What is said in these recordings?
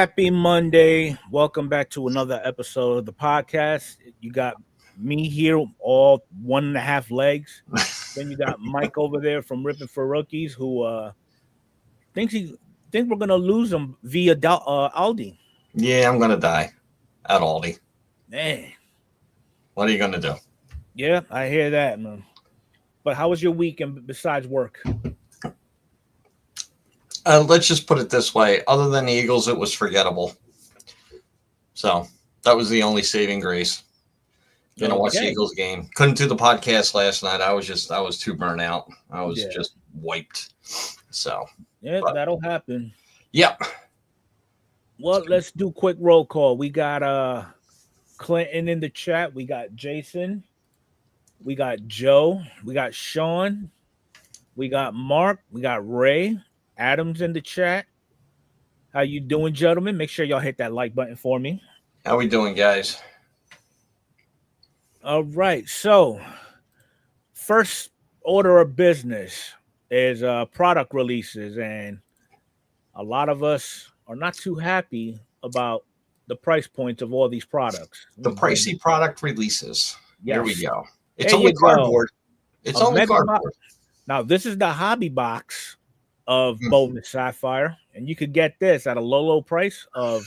Happy Monday. Welcome back to another episode of the podcast. You got me here, all 1.5 legs. Then you got Mike over there from Ripping for Rookies, who thinks we're gonna lose him via Aldi. Yeah, I'm gonna die at Aldi. Man, What are you gonna do? yeah, I hear that, man. But how was your weekend besides work? Let's just put it this way. Other than the Eagles, it was forgettable. So that was the only saving grace. Gonna watch the Eagles game. Couldn't do the podcast last night. I was too burnt out. I was just wiped. So yeah, that'll happen. Yep. Well, let's do quick roll call. We got Clinton in the chat. We got Jason. We got Joe. We got Sean. We got Mark. We got Ray. Adam's in the chat. How you doing, gentlemen? Make sure y'all hit that like button for me. How we doing, guys? All right. So, first order of business is product releases, and a lot of us are not too happy about the price points of all these products. The pricey product releases. Yes. Here we go. It's there only cardboard. It's only cardboard. Now, this is the hobby box of Bowman Sapphire, and you could get this at a low price of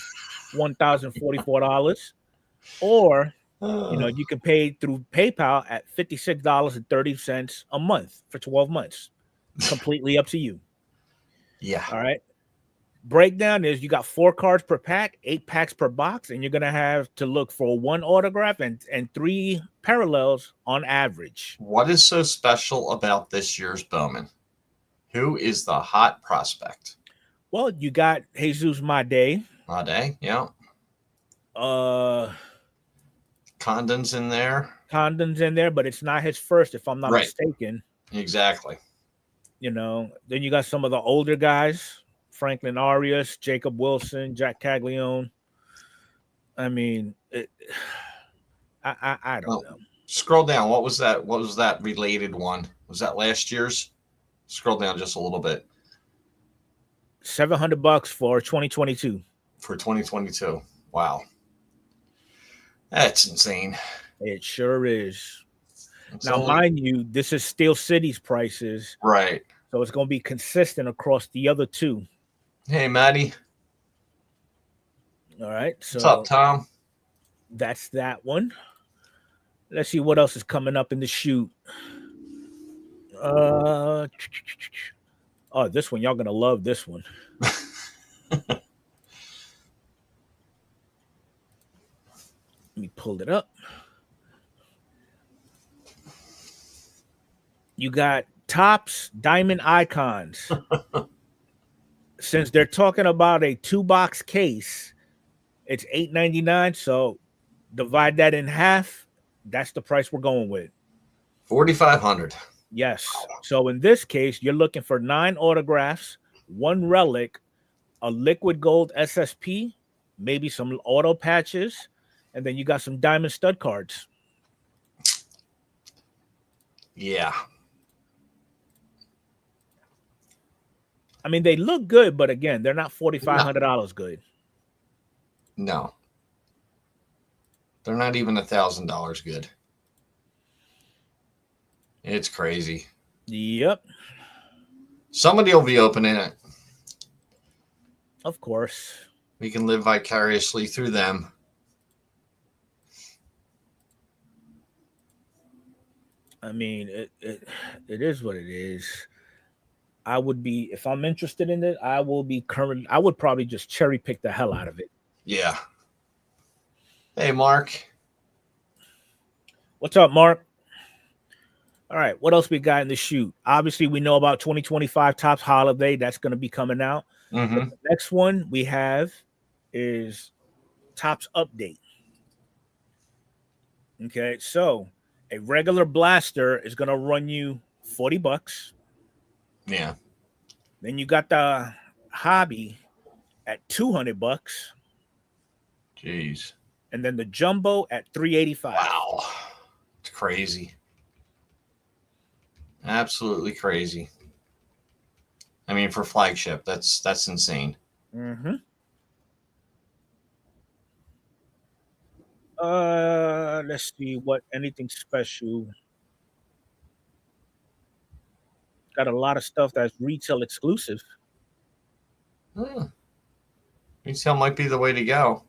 $1,044, or you can pay through PayPal at $56.30 a month for 12 months. Completely up to you. Yeah. All right. Breakdown is you got 4 cards per pack, 8 packs per box, and you're gonna have to look for 1 autograph and 3 parallels on average. What is so special about this year's Bowman? Who is the hot prospect? Well, you got Jesus Made. Made, yeah. Condon's in there. Condon's in there, but it's not his first, if I'm not mistaken. Exactly. Then you got some of the older guys, Franklin Arias, Jacob Wilson, Jack Caglione. I mean, I don't know. Scroll down. What was that? What was that related one? Was that last year's? Scroll down just a little bit. $700 for 2022. For 2022. Wow. That's insane. It sure is. Mind you, this is Steel City's prices. Right. So it's going to be consistent across the other 2. Hey, Maddie. All right. So what's up, Tom? That's that one. Let's see what else is coming up in the shoot. This one, y'all gonna love this one. Let me pull it up. You got Topps Diamond Icons. Since they're talking about a 2-box case, it's $8.99. So divide that in half. That's the price we're going with. $4,500. Yes. So in this case, you're looking for 9 autographs, 1 relic, a liquid gold SSP, maybe some auto patches, and then you got some diamond stud cards. Yeah. I mean, they look good, but again, they're not $4,500 good. No. They're not even $1,000 good. It's crazy. Yep. Somebody will be opening it. Of course. We can live vicariously through them. I mean, it is what it is. I would be, if I'm interested in it, I would probably just cherry pick the hell out of it. Yeah. Hey, Mark. What's up, Mark? All right, what else we got in the shoot? Obviously, we know about 2025 Topps Holiday. That's going to be coming out. Mm-hmm. The next one we have is Topps Update. Okay, so a regular blaster is going to run you $40. Yeah. Then you got the hobby at $200. Jeez. And then the jumbo at $385. Wow. It's crazy. Absolutely crazy. I mean, for flagship, that's insane. Mm-hmm. Let's see what anything special. Got a lot of stuff that's retail exclusive. Retail might be the way to go.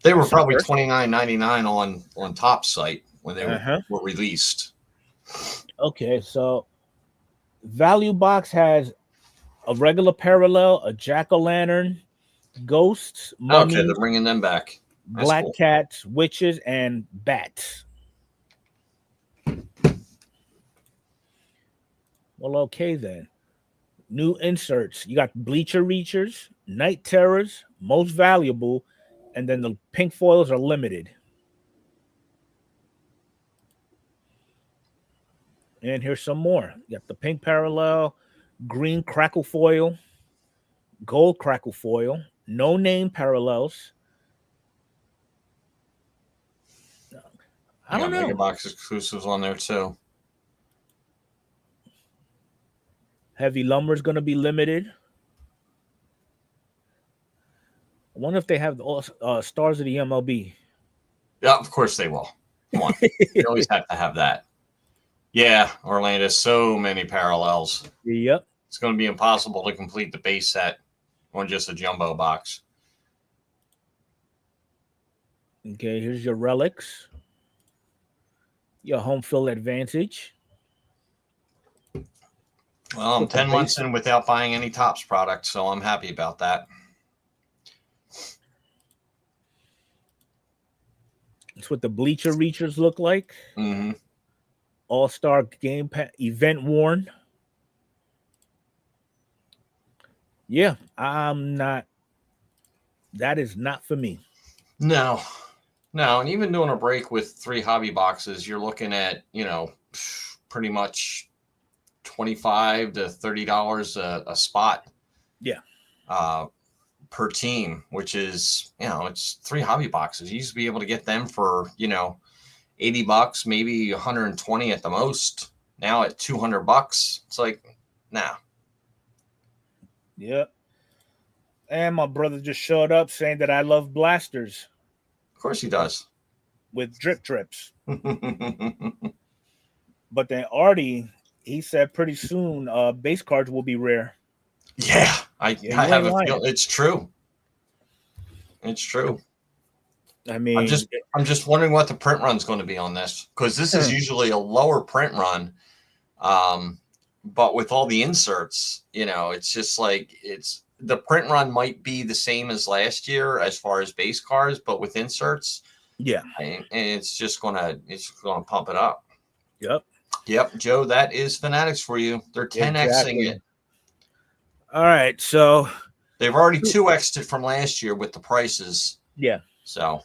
They were That's the probably first. $29.99 on Top site when they were released. Okay, so Value Box has a regular parallel, a jack-o'-lantern, ghosts, Okay, mummies, they're bringing them back. That's black cool. cats, witches, and bats. Well, okay then. New inserts. You got Bleacher Reachers, Night Terrors, Most Valuable, and then the pink foils are limited. And here's some more. You got the pink parallel, green crackle foil, gold crackle foil, no name parallels. I You don't got Mega know. Box exclusives on there too. Heavy lumber is going to be limited. I wonder if they have the stars of the MLB. Yeah, of course they will. Come on. They always have to have that. Yeah, Orlando, so many parallels. Yep. It's going to be impossible to complete the base set on just a jumbo box. Okay, here's your relics. Your home field advantage. Well, I'm 10 months in without buying any Topps products, so I'm happy about that. That's what the Bleacher Reachers look like. Mm-hmm. All-Star Game Event worn. Yeah, I'm not. That is not for me. No, and even doing a break with 3 hobby boxes, you're looking at, pretty much $25 to $30 a spot. Yeah. Per team, which is, it's 3 hobby boxes. You used to be able to get them for, $80, maybe 120 at the most. Now at $200, it's like, nah. Yep. And my brother just showed up saying that I love blasters. Of course he does. With drip drips. But then Artie, he said pretty soon base cards will be rare. Yeah, I have a feel it's true. It's true. I mean, I'm just wondering what the print run's going to be on this, because this is usually a lower print run. But with all the inserts, it's just like the print run might be the same as last year as far as base cards, but with inserts, yeah, and it's gonna pump it up. Yep, Joe, that is Fanatics for you. They're 10xing it. All right, so they've already 2x'd it from last year with the prices. Yeah. So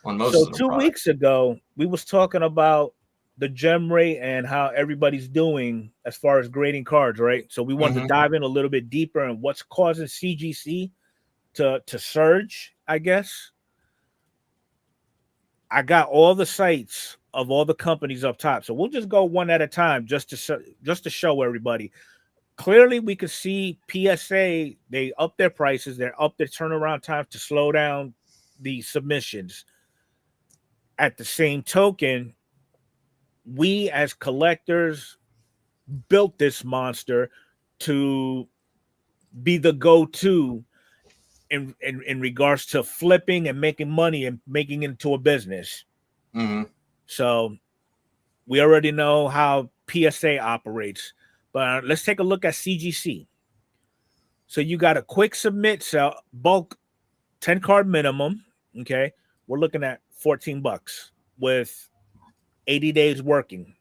on most of the 2 weeks ago, we was talking about the gem rate and how everybody's doing as far as grading cards, right? So we wanted to dive in a little bit deeper on what's causing CGC to surge, I guess. I got all the sites of all the companies up top. So we'll just go one at a time just to show everybody. Clearly, we could see PSA, they up their prices, they're up their turnaround time to slow down the submissions. At the same token, we as collectors built this monster to be the go-to in regards to flipping and making money and making it into a business. So we already know how PSA operates, but let's take a look at CGC. So you got a quick submit, so bulk 10 card minimum. Okay, we're looking at $14 with 80 days working.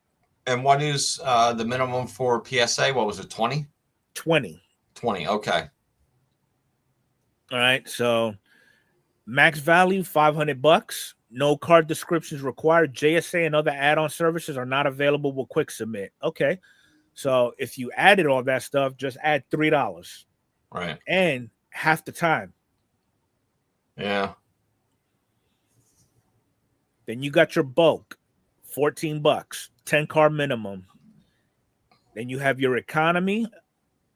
And what is the minimum for PSA? What was it, 20? 20. Okay. All right, so max value $500. No card descriptions required. JSA and other add-on services are not available with quick submit. Okay, so if you added all that stuff, just add $3. Right. And half the time. Yeah. Then you got your bulk, $14, 10 card minimum. Then you have your economy,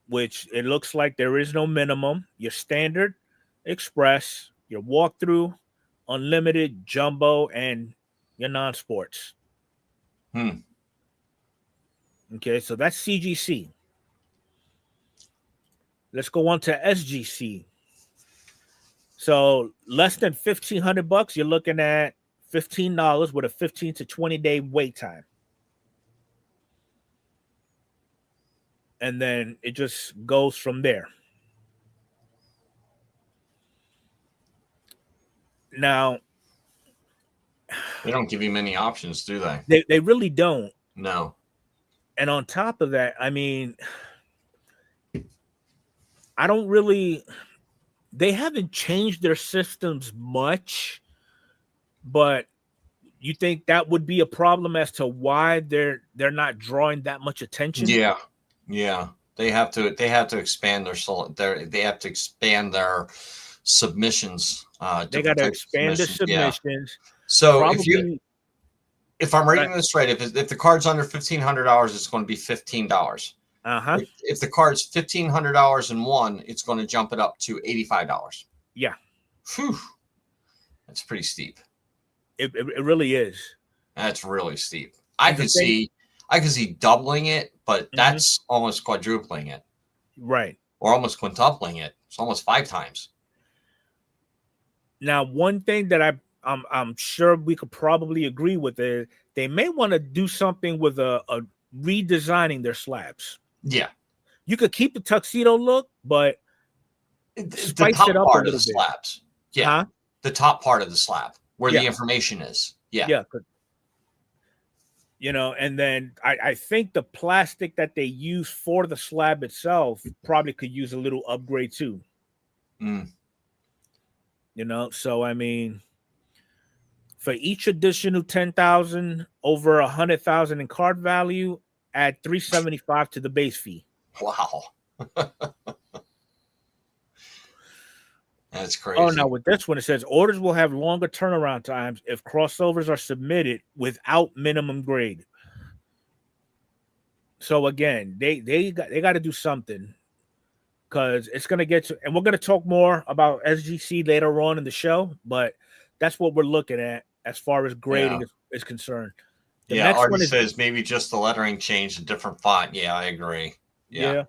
which it looks like there is no minimum. Your standard, express, your walkthrough, unlimited, jumbo, and your non-sports. Okay, so that's CGC. Let's go on to SGC. So less than $1,500, you're looking at $15 with a 15 to 20 day wait time. And then it just goes from there. Now, they don't give you many options, do they? They really don't. No. And on top of that, I mean, I don't really, they haven't changed their systems much, but you think that would be a problem as to why they're not drawing that much attention? Yeah. They have to expand their submissions. They got to expand the submissions. Yeah. So if I'm reading this right, if the card's under $1,500, it's going to be $15. If the card's $1,500 and one, it's going to jump it up to $85. Yeah. Whew. That's pretty steep. It really is. That's really steep. I could see doubling it, but that's almost quadrupling it. Right. Or almost quintupling it. It's almost 5 times. Now, one thing that I'm sure we could probably agree with is they may want to do something with a redesigning their slabs. Yeah. You could keep the tuxedo look, but spice it up a little bit. Slabs. Yeah. The top part of the slab where the information is. Yeah. Yeah. And then I think the plastic that they use for the slab itself probably could use a little upgrade too. So I mean, for each additional 10,000 over 100,000 in card value, add $375 to the base fee. Wow. That's crazy. Oh, now with this one, it says orders will have longer turnaround times if crossovers are submitted without minimum grade. So again, they got to do something, because it's going to get to, and we're going to talk more about SGC later on in the show, but that's what we're looking at as far as grading is concerned. The next Artie one says maybe just the lettering changed, a different font. Yeah, I agree. Yeah.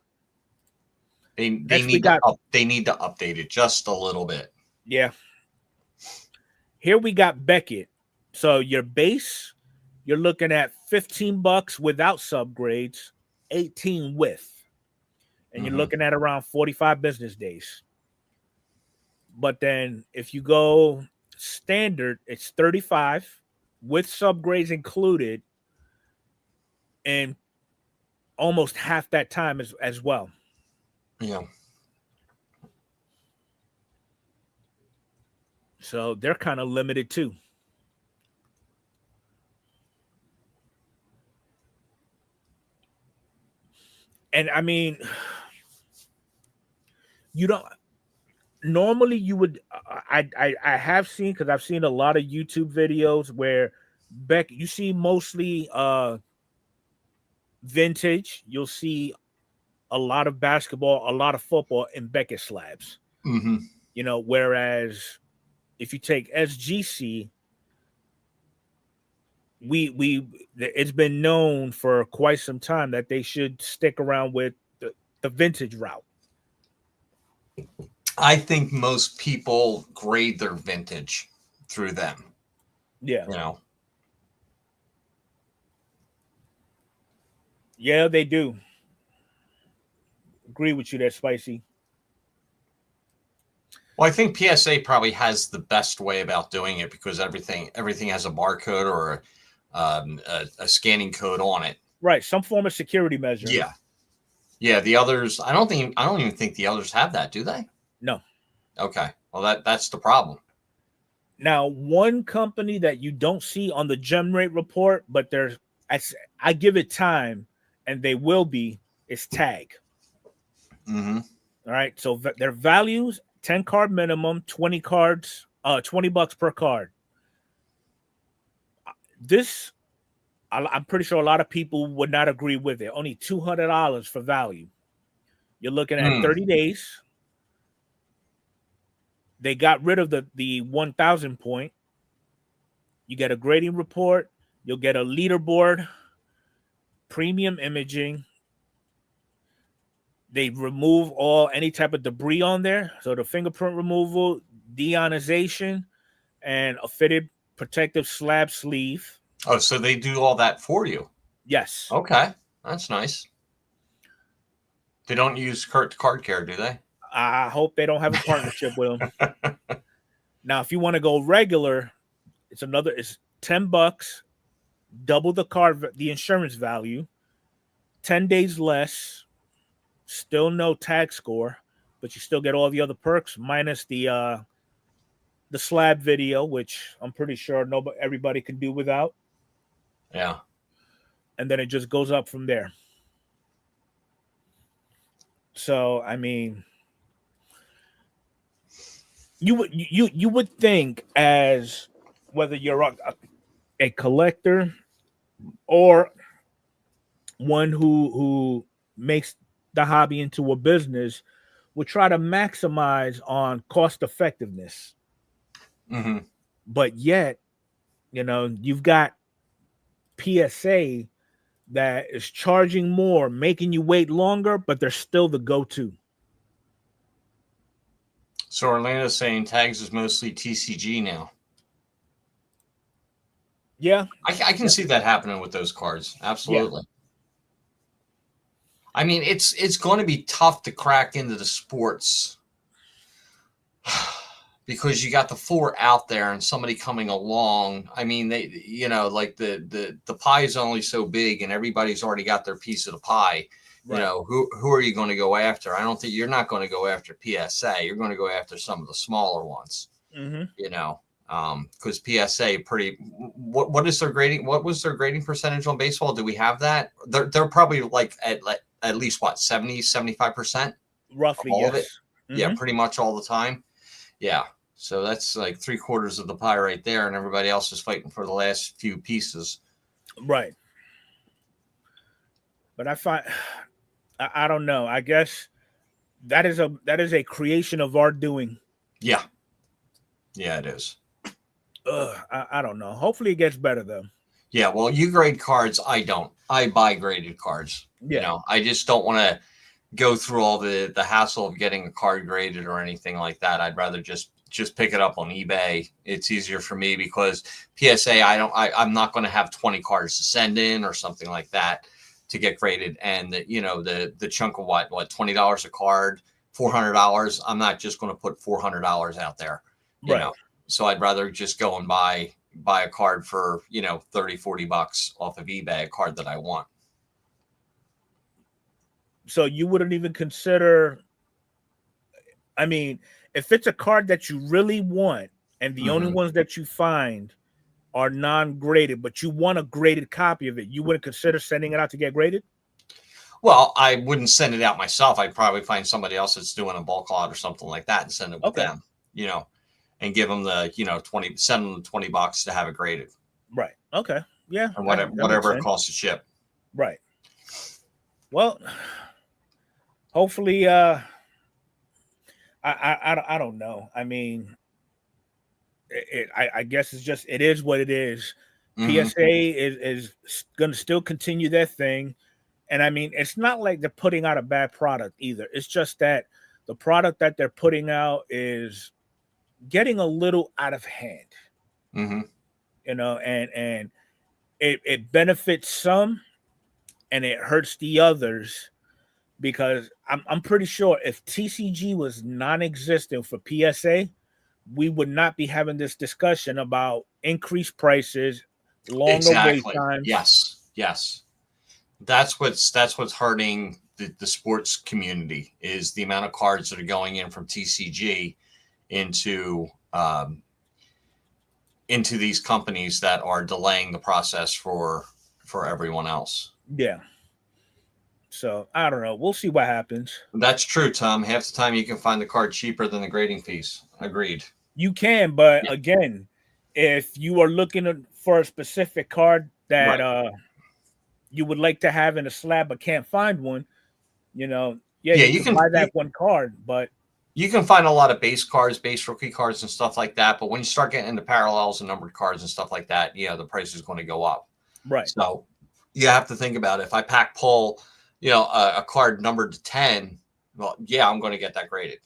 They need to update it just a little bit. Yeah. Here we got Beckett. So your base, you're looking at $15 without subgrades, 18 with. And you're looking at around 45 business days. But then if you go standard, it's 35 with subgrades included, and almost half that time as well. Yeah. So they're kind of limited too. And I mean, normally you would, I have seen, because I've seen a lot of YouTube videos where you see mostly vintage. You'll see a lot of basketball, a lot of football in Beckett slabs. Whereas if you take SGC, it's been known for quite some time that they should stick around with the vintage route. I think most people grade their vintage through them. Yeah. Yeah, they do. Agree with you there, Spicy. Well, I think PSA probably has the best way about doing it, because everything has a barcode or a scanning code on it. Right, some form of security measure. Yeah. The others, I don't even think the others have that, do they? No. Okay. Well, that's the problem. Now, one company that you don't see on the gem rate report, but I give it time, and they will be, is Tag. All right. So their values, 10 card minimum, 20 cards, $20 per card. This, I'm pretty sure a lot of people would not agree with it. Only $200 for value. You're looking at 30 days. They got rid of the 1,000 point. You get a grading report. You'll get a leaderboard, premium imaging. They remove any type of debris on there. So the fingerprint removal, deionization, and a fitted protective slab sleeve. Oh, so they do all that for you? Yes. Okay, that's nice. They don't use Card Care, do they? I hope they don't have a partnership with them. Now, if you want to go regular, it's $10, double the insurance value, 10 days less, still no tag score, but you still get all the other perks minus the slab video, which I'm pretty sure everybody can do without. Yeah. And then it just goes up from there. So, I mean, you would think, as whether you're a collector or one who makes the hobby into a business, would try to maximize on cost effectiveness. Mm-hmm. But yet, you've got PSA that is charging more, making you wait longer, but they're still the go-to. So Orlando's saying tags is mostly TCG now. Yeah. I can see that happening with those cards. Absolutely. Yeah. I mean, it's going to be tough to crack into the sports because you got the 4 out there and somebody coming along. I mean, they, like the pie is only so big and everybody's already got their piece of the pie. Right. Who are you going to go after? I don't think you're not going to go after PSA. You're going to go after some of the smaller ones. Mm-hmm. Because PSA what is their grading? What was their grading percentage on baseball? Do we have that? They're probably like at least what 70-75% roughly. All yes. of it. Mm-hmm. Yeah, pretty much all the time. Yeah. So that's like 3/4 of the pie right there, and everybody else is fighting for the last few pieces. Right. But I don't know. I guess that is a creation of our doing. Yeah. Yeah, it is. I don't know. Hopefully it gets better though. Yeah, well, you grade cards. I don't. I buy graded cards. Yeah. I just don't want to go through all the hassle of getting a card graded or anything like that. I'd rather just pick it up on eBay. It's easier for me because PSA, I'm not going to have 20 cards to send in or something like that to get graded. And the chunk of what $20 a card, $400. I'm not just going to put $400 out there. You know. So I'd rather just go and buy a card for, $30-$40 off of eBay, a card that I want. So you wouldn't even consider, I mean, if it's a card that you really want and the only ones that you find are non-graded, but you want a graded copy of it, you wouldn't consider sending it out to get graded? Well, I wouldn't send it out myself. I'd probably find somebody else that's doing a bulk lot or something like that and send it with them, and give them the, send them $20 to have it graded. Right. Okay. Yeah. And whatever it costs to ship. Right. Well, hopefully, I don't know. I mean, I guess it is what it is. Mm-hmm. PSA is going to still continue their thing. And I mean, it's not like they're putting out a bad product either. It's just that the product that they're putting out is getting a little out of hand, and it benefits some and it hurts the others, because I'm pretty sure if TCG was non-existent for PSA, we would not be having this discussion about increased prices, longer wait times. Yes. That's what's hurting the sports community, is the amount of cards that are going in from TCG into these companies that are delaying the process for everyone else. Yeah. So I don't know. We'll see what happens. That's true, Tom. Half the time you can find the card cheaper than the grading fees. Agreed. You can, but again, if you are looking for a specific card that you would like to have in a slab but can't find one, you can buy that one card, but You can find a lot of base cards, base rookie cards and stuff like that. But when you start getting into parallels and numbered cards and stuff like that, yeah, the price is going to go up. Right. So you have to think about it. If I pack pull, a card numbered to 10, well, yeah, I'm going to get that graded,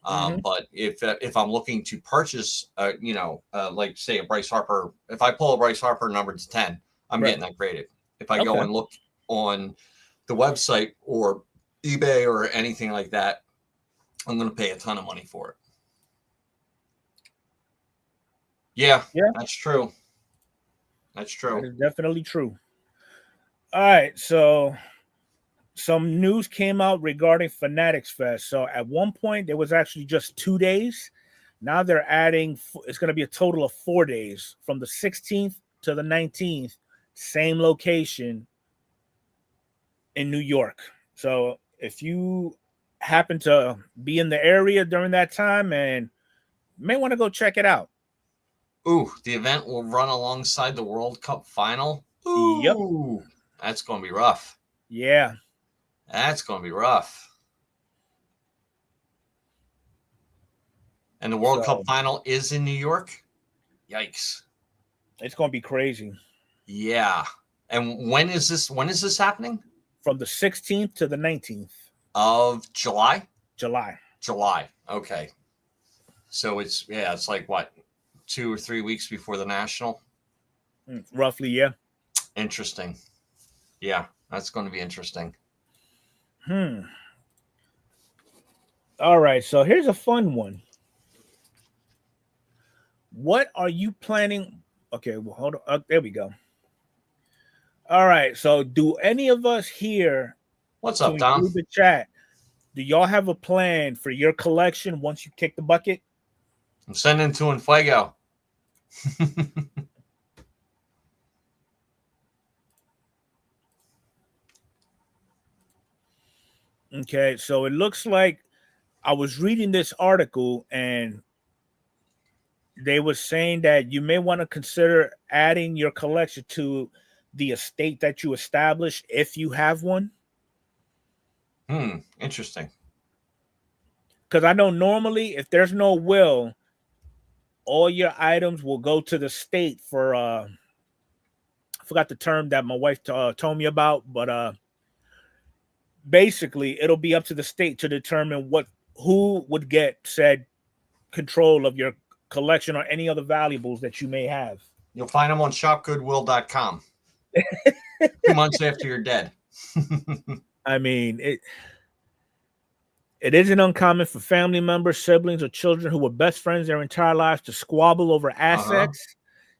But if I'm looking to purchase, like say a Bryce Harper, if I pull a Bryce Harper numbered to 10, I'm getting that graded. If I go and look on the website or eBay or anything like that, I'm going to pay a ton of money for it. Yeah, that's true. That's true. That is definitely true. All right, so some news came out regarding Fanatics Fest. So at one point, there was actually just 2 days. Now they're adding, it's going to be a total of 4 days from the 16th to the 19th, same location in New York. So if you happen to be in the area during that time, and you may want to go check it out. Ooh, the event will run alongside the World Cup final. Ooh, yep. That's going to be rough. Yeah. That's going to be rough. And the World Cup final is in New York? Yikes. It's going to be crazy. Yeah. And when is this happening? From the 16th to the 19th. Of July? July. Okay. So it's like what, 2 or 3 weeks before the national? Roughly, yeah. Interesting. Yeah, that's going to be interesting. All right, so here's a fun one. What are you planning? Okay, well, hold on. There we go. All right, so do any of us here? What's up, Dom? The chat. Do y'all have a plan for your collection once you kick the bucket? I'm sending to Infuego. Okay, so it looks like I was reading this article and they were saying that you may want to consider adding your collection to the estate that you establish if you have one. Interesting. Because I know normally if there's no will, all your items will go to the state for I forgot the term that my wife told me about, but basically it'll be up to the state to determine who would get said control of your collection or any other valuables that you may have. You'll find them on shopgoodwill.com 2 months after you're dead. I mean, it isn't uncommon for family members, siblings, or children who were best friends their entire lives to squabble over assets.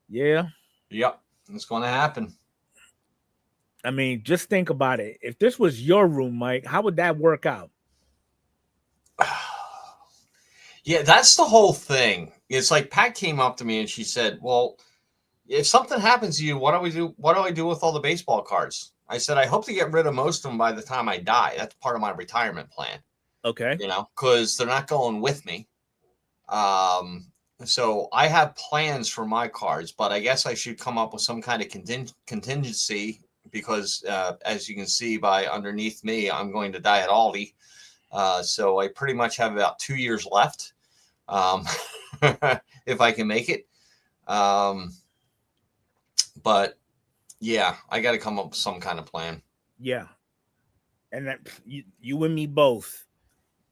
Yeah. Yep. It's going to happen. I mean, just think about it. If this was your room, Mike, how would that work out? Yeah, that's the whole thing. It's like Pat came up to me and she said, well, if something happens to you, what do we do? What do I do with all the baseball cards? I said, I hope to get rid of most of them by the time I die. That's part of my retirement plan. Okay. Because they're not going with me. So I have plans for my cards, but I guess I should come up with some kind of contingency because as you can see by underneath me, I'm going to die at Aldi. So I pretty much have about 2 years left if I can make it. But yeah, I got to come up with some kind of plan. Yeah. And that you and me both.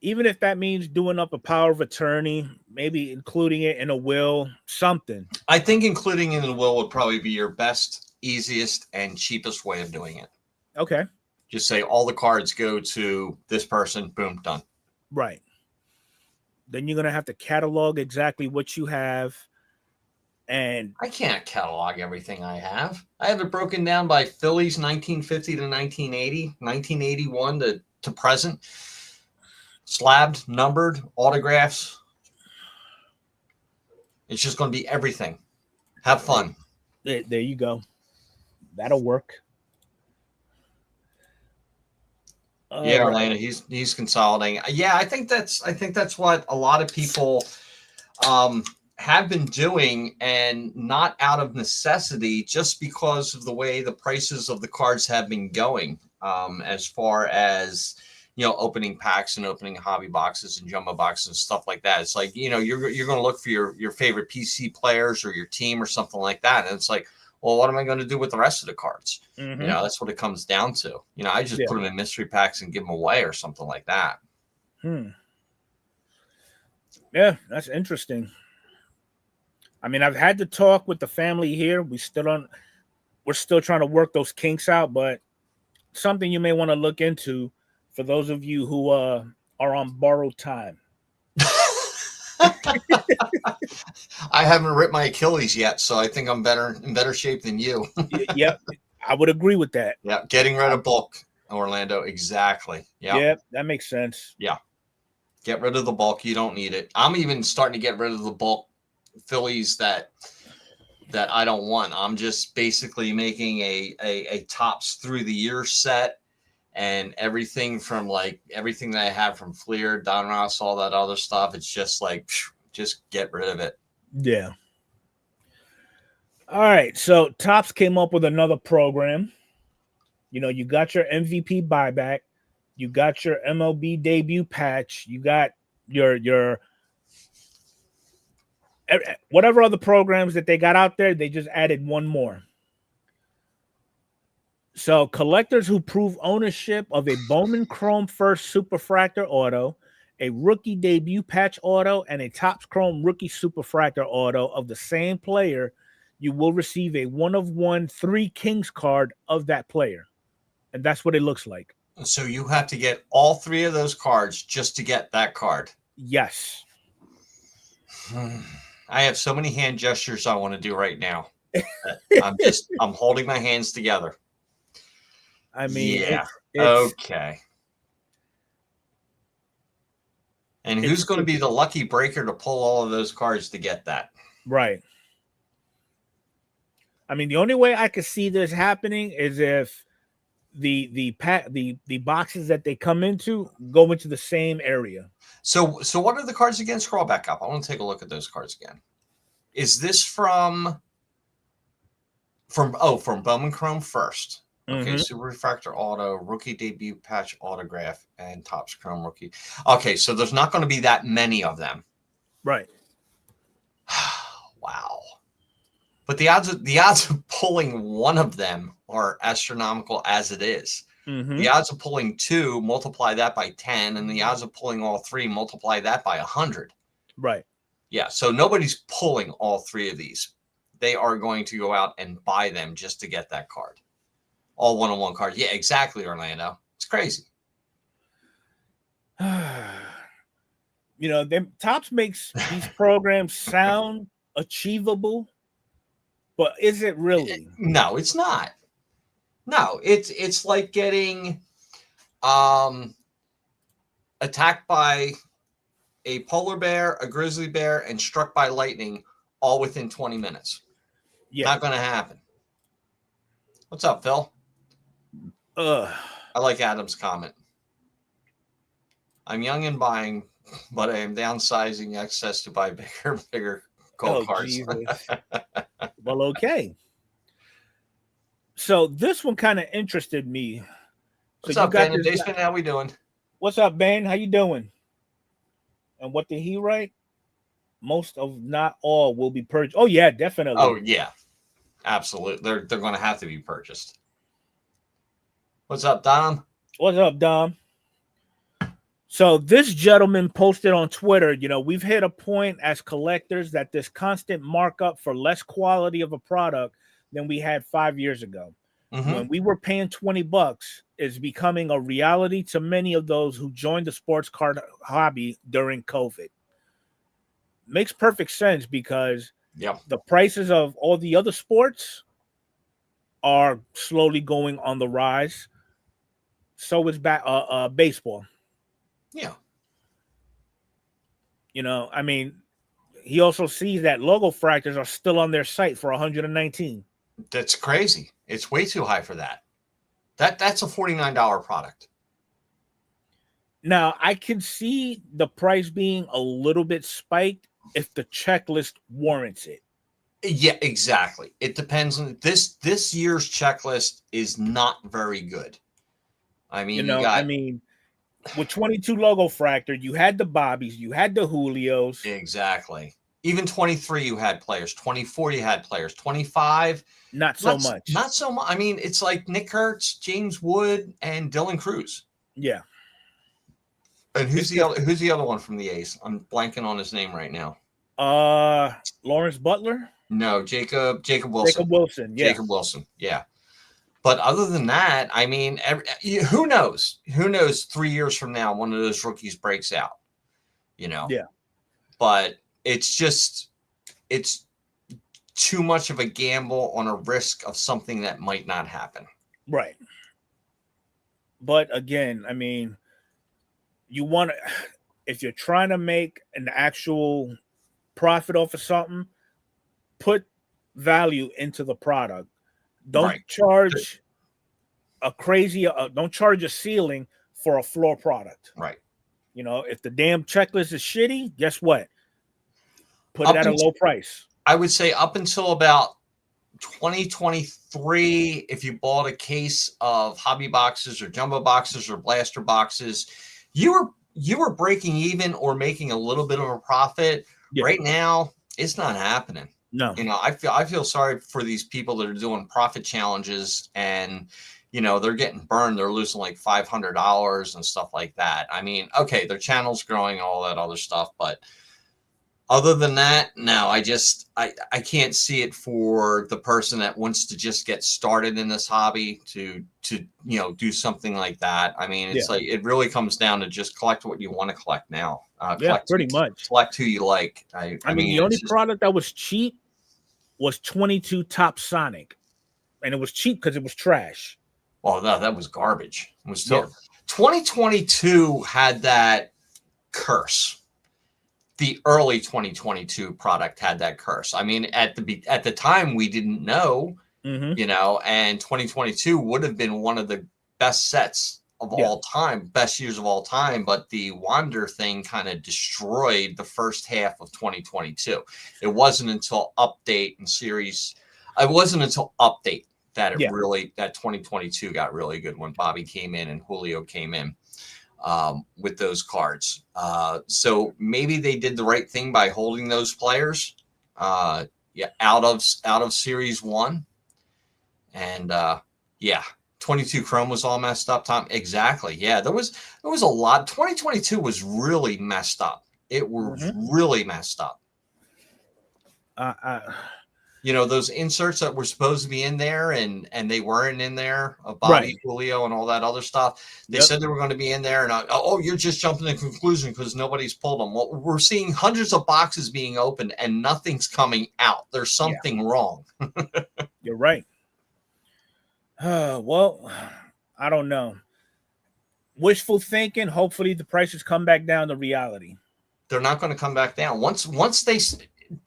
Even if that means doing up a power of attorney, maybe including it in a will, something. I think including it in a will would probably be your best, easiest, and cheapest way of doing it. Okay. Just say all the cards go to this person, boom, done. Right. Then you're going to have to catalog exactly what you have. And I can't catalog everything I have. I have it broken down by Phillies 1950 to 1980, 1981 to present. Slabbed, numbered, autographs. It's just going to be everything. Have fun. There you go. That'll work. Yeah, Orlando, he's consolidating. Yeah, I think that's what a lot of people have been doing, and not out of necessity, just because of the way the prices of the cards have been going. As far as opening packs and opening hobby boxes and jumbo boxes and stuff like that. It's like, you're going to look for your favorite PC players or your team or something like that. And it's like, well, what am I going to do with the rest of the cards? Mm-hmm. That's what it comes down to. I just put them in mystery packs and give them away or something like that. Yeah, that's interesting. I mean, I've had to talk with the family here. We're still trying to work those kinks out, but something you may want to look into for those of you who are on borrowed time. I haven't ripped my Achilles yet, so I think I'm in better shape than you. Yep, I would agree with that. Yeah, getting rid of bulk, Orlando. Exactly. Yeah. Yep, that makes sense. Yeah. Get rid of the bulk. You don't need it. I'm even starting to get rid of the bulk Phillies that I don't want. I'm just basically making a tops through the year set, and everything that I have from Fleer, Donruss, all that other stuff. It's just like, just get rid of it. Yeah. All right. So Topps came up with another program. You got your MVP buyback. You got your MLB debut patch. You got your whatever other programs that they got out there. They just added one more. So collectors who prove ownership of a Bowman Chrome First Superfractor auto, a rookie debut patch auto, and a Topps Chrome rookie Superfractor auto of the same player, you will receive a 1-of-1 3 Kings card of that player. And that's what it looks like. So you have to get all 3 of those cards just to get that card. Yes. I have so many hand gestures I want to do right now. I'm holding my hands together. I mean, yeah. Okay. And who's going to be the lucky breaker to pull all of those cards to get that? Right. I mean, the only way I could see this happening is if the boxes that they come into go into the same area. So what are the cards again? Scroll back up. I want to take a look at those cards again. Is this from Bowman Chrome First? Okay, Super Refractor Auto, Rookie Debut Patch Autograph, and Topps Chrome Rookie. Okay, so there's not going to be that many of them. Right. Wow. But the odds of pulling one of them are astronomical as it is. The odds of pulling 2, multiply that by 10, and the odds of pulling all 3, multiply that by 100. Right. Yeah, so nobody's pulling all 3 of these. They are going to go out and buy them just to get that card. All 1-on-1 cards. Yeah, exactly, Orlando. It's crazy. Topps makes these programs sound achievable, but is it really? No, it's not. No, it's like getting attacked by a polar bear, a grizzly bear, and struck by lightning all within 20 minutes. Yeah. Not going to happen. What's up, Phil? I like Adam's comment. I'm young and buying, but I am downsizing excess to buy bigger gold cards. Well, okay. So this one kind of interested me. What's up, Ben and Jason? How we doing? What's up, Ben? How you doing? And what did he write? Most of, not all, will be purchased. Oh yeah, definitely. Oh yeah, absolutely. They're going to have to be purchased. What's up, Dom? What's up, Dom? So this gentleman posted on Twitter, we've hit a point as collectors that this constant markup for less quality of a product than we had 5 years ago. When we were paying $20 is becoming a reality to many of those who joined the sports card hobby during COVID. Makes perfect sense because the prices of all the other sports are slowly going on the rise. So is baseball. Yeah. I mean, he also sees that logo fractors are still on their site for $119. That's crazy. It's way too high for that. That's a $49 product. Now, I can see the price being a little bit spiked if the checklist warrants it. Yeah, exactly. It depends on this year's checklist is not very good. I mean, with 22 logo fractor, you had the Bobbies, you had the Julios. Exactly. Even 23, you had players. 24, you had players. 25, not so much. Not so much. I mean, it's like Nick Kurtz, James Wood, and Dylan Cruz. Yeah. And who's the other one from the A's? I'm blanking on his name right now. Lawrence Butler? No, Jacob Wilson. Jacob Wilson, yeah. Jacob Wilson, yeah. But other than that, I mean, who knows? Who knows 3 years from now, one of those rookies breaks out, you know? Yeah. But it's too much of a gamble on a risk of something that might not happen. Right. But again, I mean, you want to, if you're trying to make an actual profit off of something, put value into the product. Don't charge don't charge a ceiling for a floor product. Right. You know, if the damn checklist is shitty, guess what? Put it at a low price. I would say up until about 2023, if you bought a case of hobby boxes or jumbo boxes or blaster boxes, you were breaking even or making a little bit of a profit. Yeah. Right now, it's not happening. No. You know, I feel sorry for these people that are doing profit challenges and, you know, they're getting burned. They're losing like $500 and stuff like that. I mean, okay, their channel's growing, all that other stuff, but other than that, no, I can't see it for the person that wants to just get started in this hobby to you know, do something like that. I mean, it's like it really comes down to just collect what you want to collect now. Pretty much. Collect who you like. I mean, the only product that was cheap was 22 Top Sonic, and it was cheap because it was trash. Oh no, that was garbage. It was 2022 had that curse. The early 2022 product had that curse. I mean, at the time we didn't know, you know, and 2022 would have been one of the best sets of all time, best years of all time. But the Wander thing kind of destroyed the first half of 2022. It wasn't until update and series. It wasn't until update that it really, that 2022 got really good when Bobby came in and Julio came in. With those cards. So maybe they did the right thing by holding those players out of series 1. And 22 Chrome was all messed up, Tom. Exactly. Yeah, there was a lot. 2022 was really messed up. It was really messed up. You know, those inserts that were supposed to be in there and they weren't in there, Bobby, Julio, and all that other stuff. They said they were going to be in there, and you're just jumping to conclusion because nobody's pulled them. Well, we're seeing hundreds of boxes being opened and nothing's coming out. There's something wrong. You're right. Well, I don't know. Wishful thinking. Hopefully, the prices come back down to reality. They're not going to come back down. Once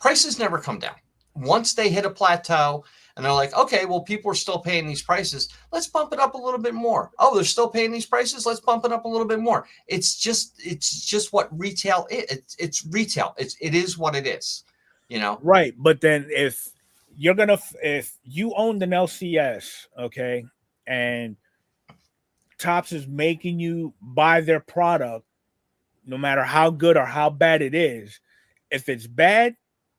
prices never come down. Once they hit a plateau and they're like, okay, well, people are still paying these prices. Let's bump it up a little bit more. Oh, they're still paying these prices. Let's bump it up a little bit more. It's just what retail is. It's retail. It is what it is, you know? Right. But then if you owned an LCS, okay, and Topps is making you buy their product, no matter how good or how bad it is, if it's bad,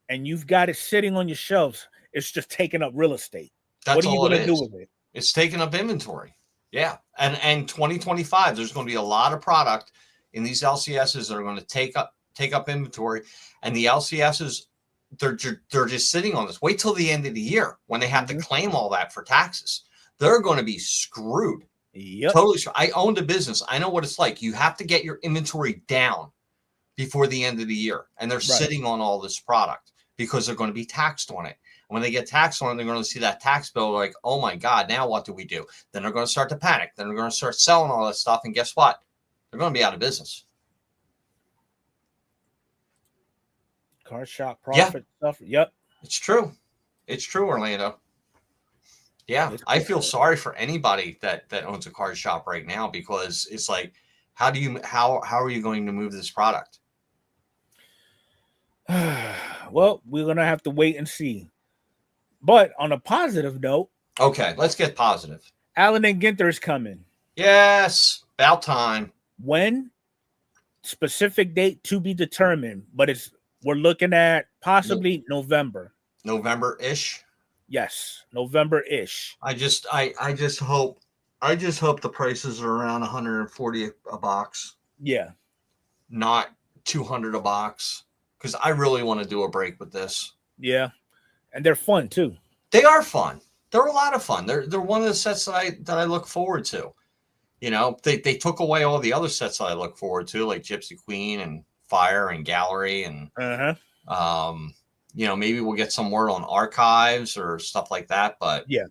and you've got it sitting on your shelves, it's just taking up real estate. What are you going to do with it? It's taking up inventory. Yeah. And 2025, there's going to be a lot of product in these LCSs that are going to take up inventory. And the LCSs, they're just sitting on this. Wait till the end of the year when they have to claim all that for taxes. They're going to be screwed. Yep. Totally. I owned a business. I know what it's like. You have to get your inventory down before the end of the year. And they're sitting on all this product, because they're going to be taxed on it. And when they get taxed on it, they're going to see that tax bill like, oh my God, now what do we do? Then they're going to start to panic. Then they're going to start selling all that stuff. And guess what? They're going to be out of business. Card shop profit stuff. Yep. It's true. It's true, Orlando. Yeah. I feel sorry for anybody that owns a card shop right now, because it's like, how are you going to move this product? Well, we're going to have to wait and see. But on a positive note. Okay, let's get positive. Allen and Ginter's coming. Yes, about time. When? Specific date to be determined, but we're looking at possibly November. November-ish. Yes, November-ish. I just hope the prices are around 140 a box. Yeah. Not 200 a box, because I really want to do a break with this. Yeah. And they're fun too. They are fun. They're a lot of fun. They're one of the sets that I look forward to. You know, they took away all the other sets that I look forward to, like Gypsy Queen and Fire and Gallery, and you know, maybe we'll get some word on Archives or stuff like that. But yeah,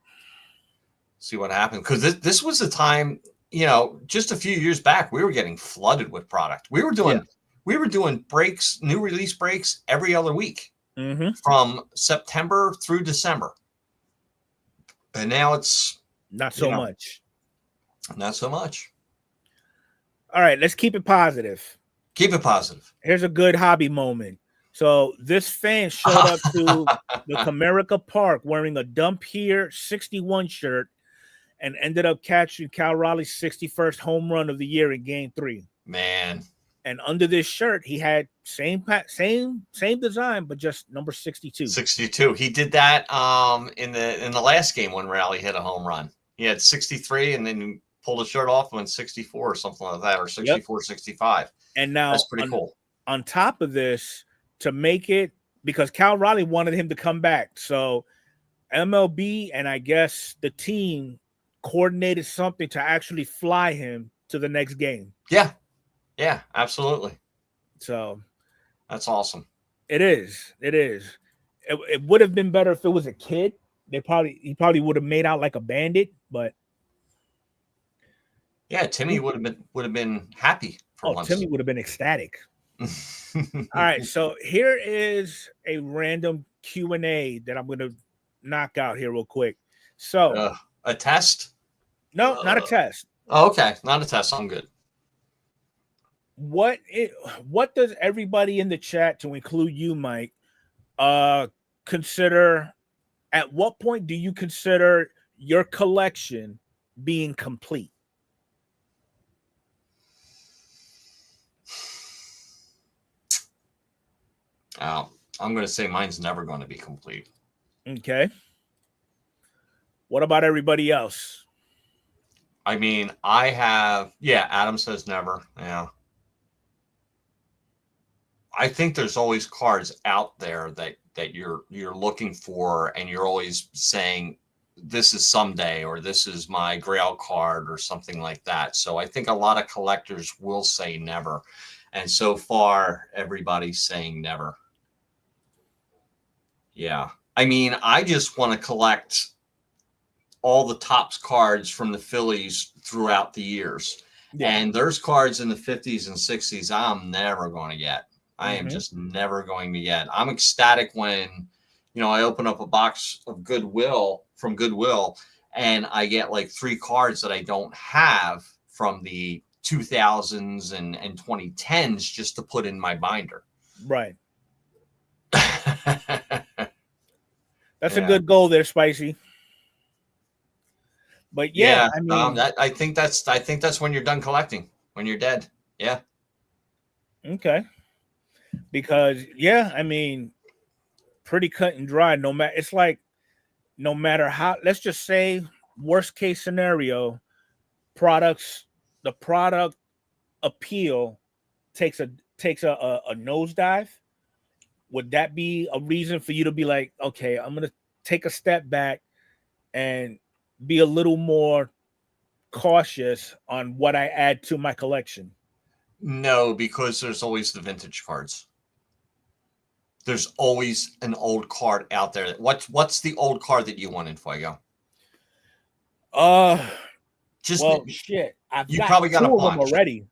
see what happens, because this was the time. You know, just a few years back, we were getting flooded with product. We were doing breaks, new release breaks every other week from September through December, and now it's not so much. Not so much. All right, let's keep it positive. Keep it positive. Here's a good hobby moment. So this fan showed up to the Comerica Park wearing a Dump Here 61 shirt and ended up catching Cal Raleigh's 61st home run of the year in Game 3. Man. And under this shirt, he had same design, but just number 62. 62. He did that in the last game when Raleigh hit a home run. He had 63 and then pulled the shirt off and went 64 or something like that, or 64, 65. And now that's pretty cool. On top of this, to make it, because Cal Raleigh wanted him to come back. So MLB and I guess the team coordinated something to actually fly him to the next game. Yeah. Yeah, absolutely. So that's awesome. It is. It would have been better if it was a kid. He probably would have made out like a bandit, but yeah, Timmy would have been happy for once. Timmy would have been ecstatic. All right, so here is a random Q&A that I'm going to knock out here real quick. So a test? No, not a test. Oh, okay, not a test. I'm good. What does everybody in the chat, to include you, Mike, consider? At what point do you consider your collection being complete? I'm going to say mine's never going to be complete. Okay. What about everybody else? I mean, I have, Adam says never. Yeah. I think there's always cards out there that you're looking for, and you're always saying this is someday, or this is my grail card, or something like that. So I think a lot of collectors will say never, and so far everybody's saying never. Yeah, I mean, I just want to collect all the Topps cards from the Phillies throughout the years, and there's cards in the 50s and 60s I'm never going to get. I am just never going to get. I'm ecstatic when, I open up a box of Goodwill and I get like 3 cards that I don't have from the 2000s and 2010s just to put in my binder. Right. That's a good goal there, Spicy. But I mean, I think that's when you're done collecting, when you're dead. Yeah. Okay. Because I mean, pretty cut and dry. No matter how, let's just say worst case scenario, the product appeal takes a nosedive. Would that be a reason for you to be like, okay, I'm gonna take a step back and be a little more cautious on what I add to my collection? No, because there's always the vintage cards. There's always an old card out there. What's the old card that you want in Fuego? Shit. You probably got 2 of them already.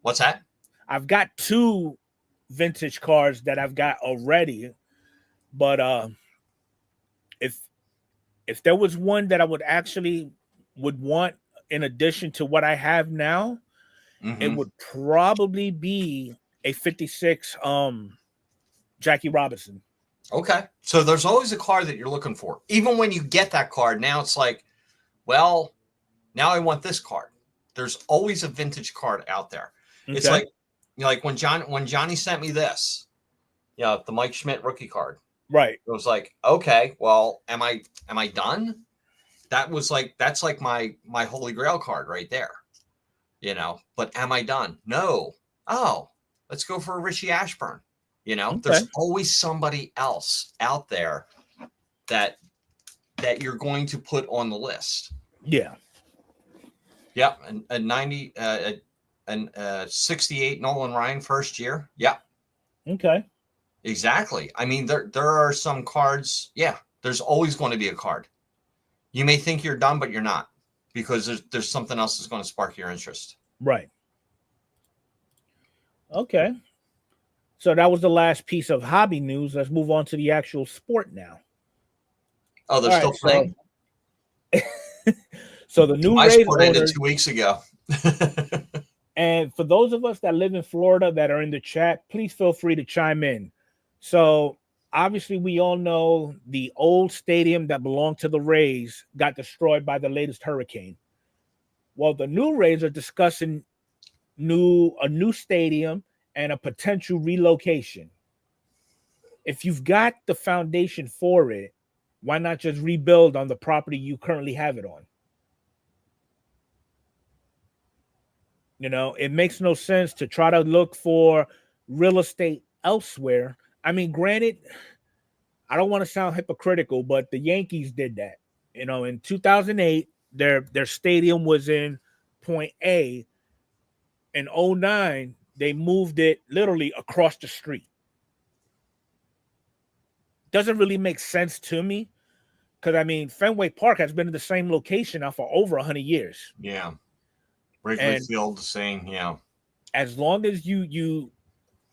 What's that? I've got 2 vintage cards that I've got already, but if there was one that I would want in addition to what I have now, it would probably be a 56 Jackie Robinson. Okay. So there's always a card that you're looking for. Even when you get that card, now it's like, well, now I want this card. There's always a vintage card out there. Okay. It's like, you know, like when Johnny sent me this, the Mike Schmidt rookie card. Right. It was like, okay, well, am I done? That's like my holy grail card right there. But am I done? No. Oh, let's go for a Richie Ashburn. There's always somebody else out there that you're going to put on the list. Yeah. Yep. And a 90 and 68 Nolan Ryan first year. Yep. Okay. Exactly. I mean, there are some cards. Yeah, there's always going to be a card. You may think you're done, but you're not, because there's something else that's going to spark your interest. Right. Okay. So that was the last piece of hobby news. Let's move on to the actual sport now. Oh, they're still playing? So the new Rays sport ended 2 weeks ago. And for those of us that live in Florida that are in the chat, please feel free to chime in. So obviously we all know the old stadium that belonged to the Rays got destroyed by the latest hurricane. Well, the new Rays are discussing a new stadium and a potential relocation. If you've got the foundation for it, why not just rebuild on the property you currently have it on? It makes no sense to try to look for real estate elsewhere. I mean, granted, I don't want to sound hypocritical, but the Yankees did that. In 2008, their stadium was in point A. In 2009, they moved it literally across the street. Doesn't really make sense to me, because, I mean, Fenway Park has been in the same location now for over 100 years. Yeah. Wrigley Field, the same, yeah. As long as you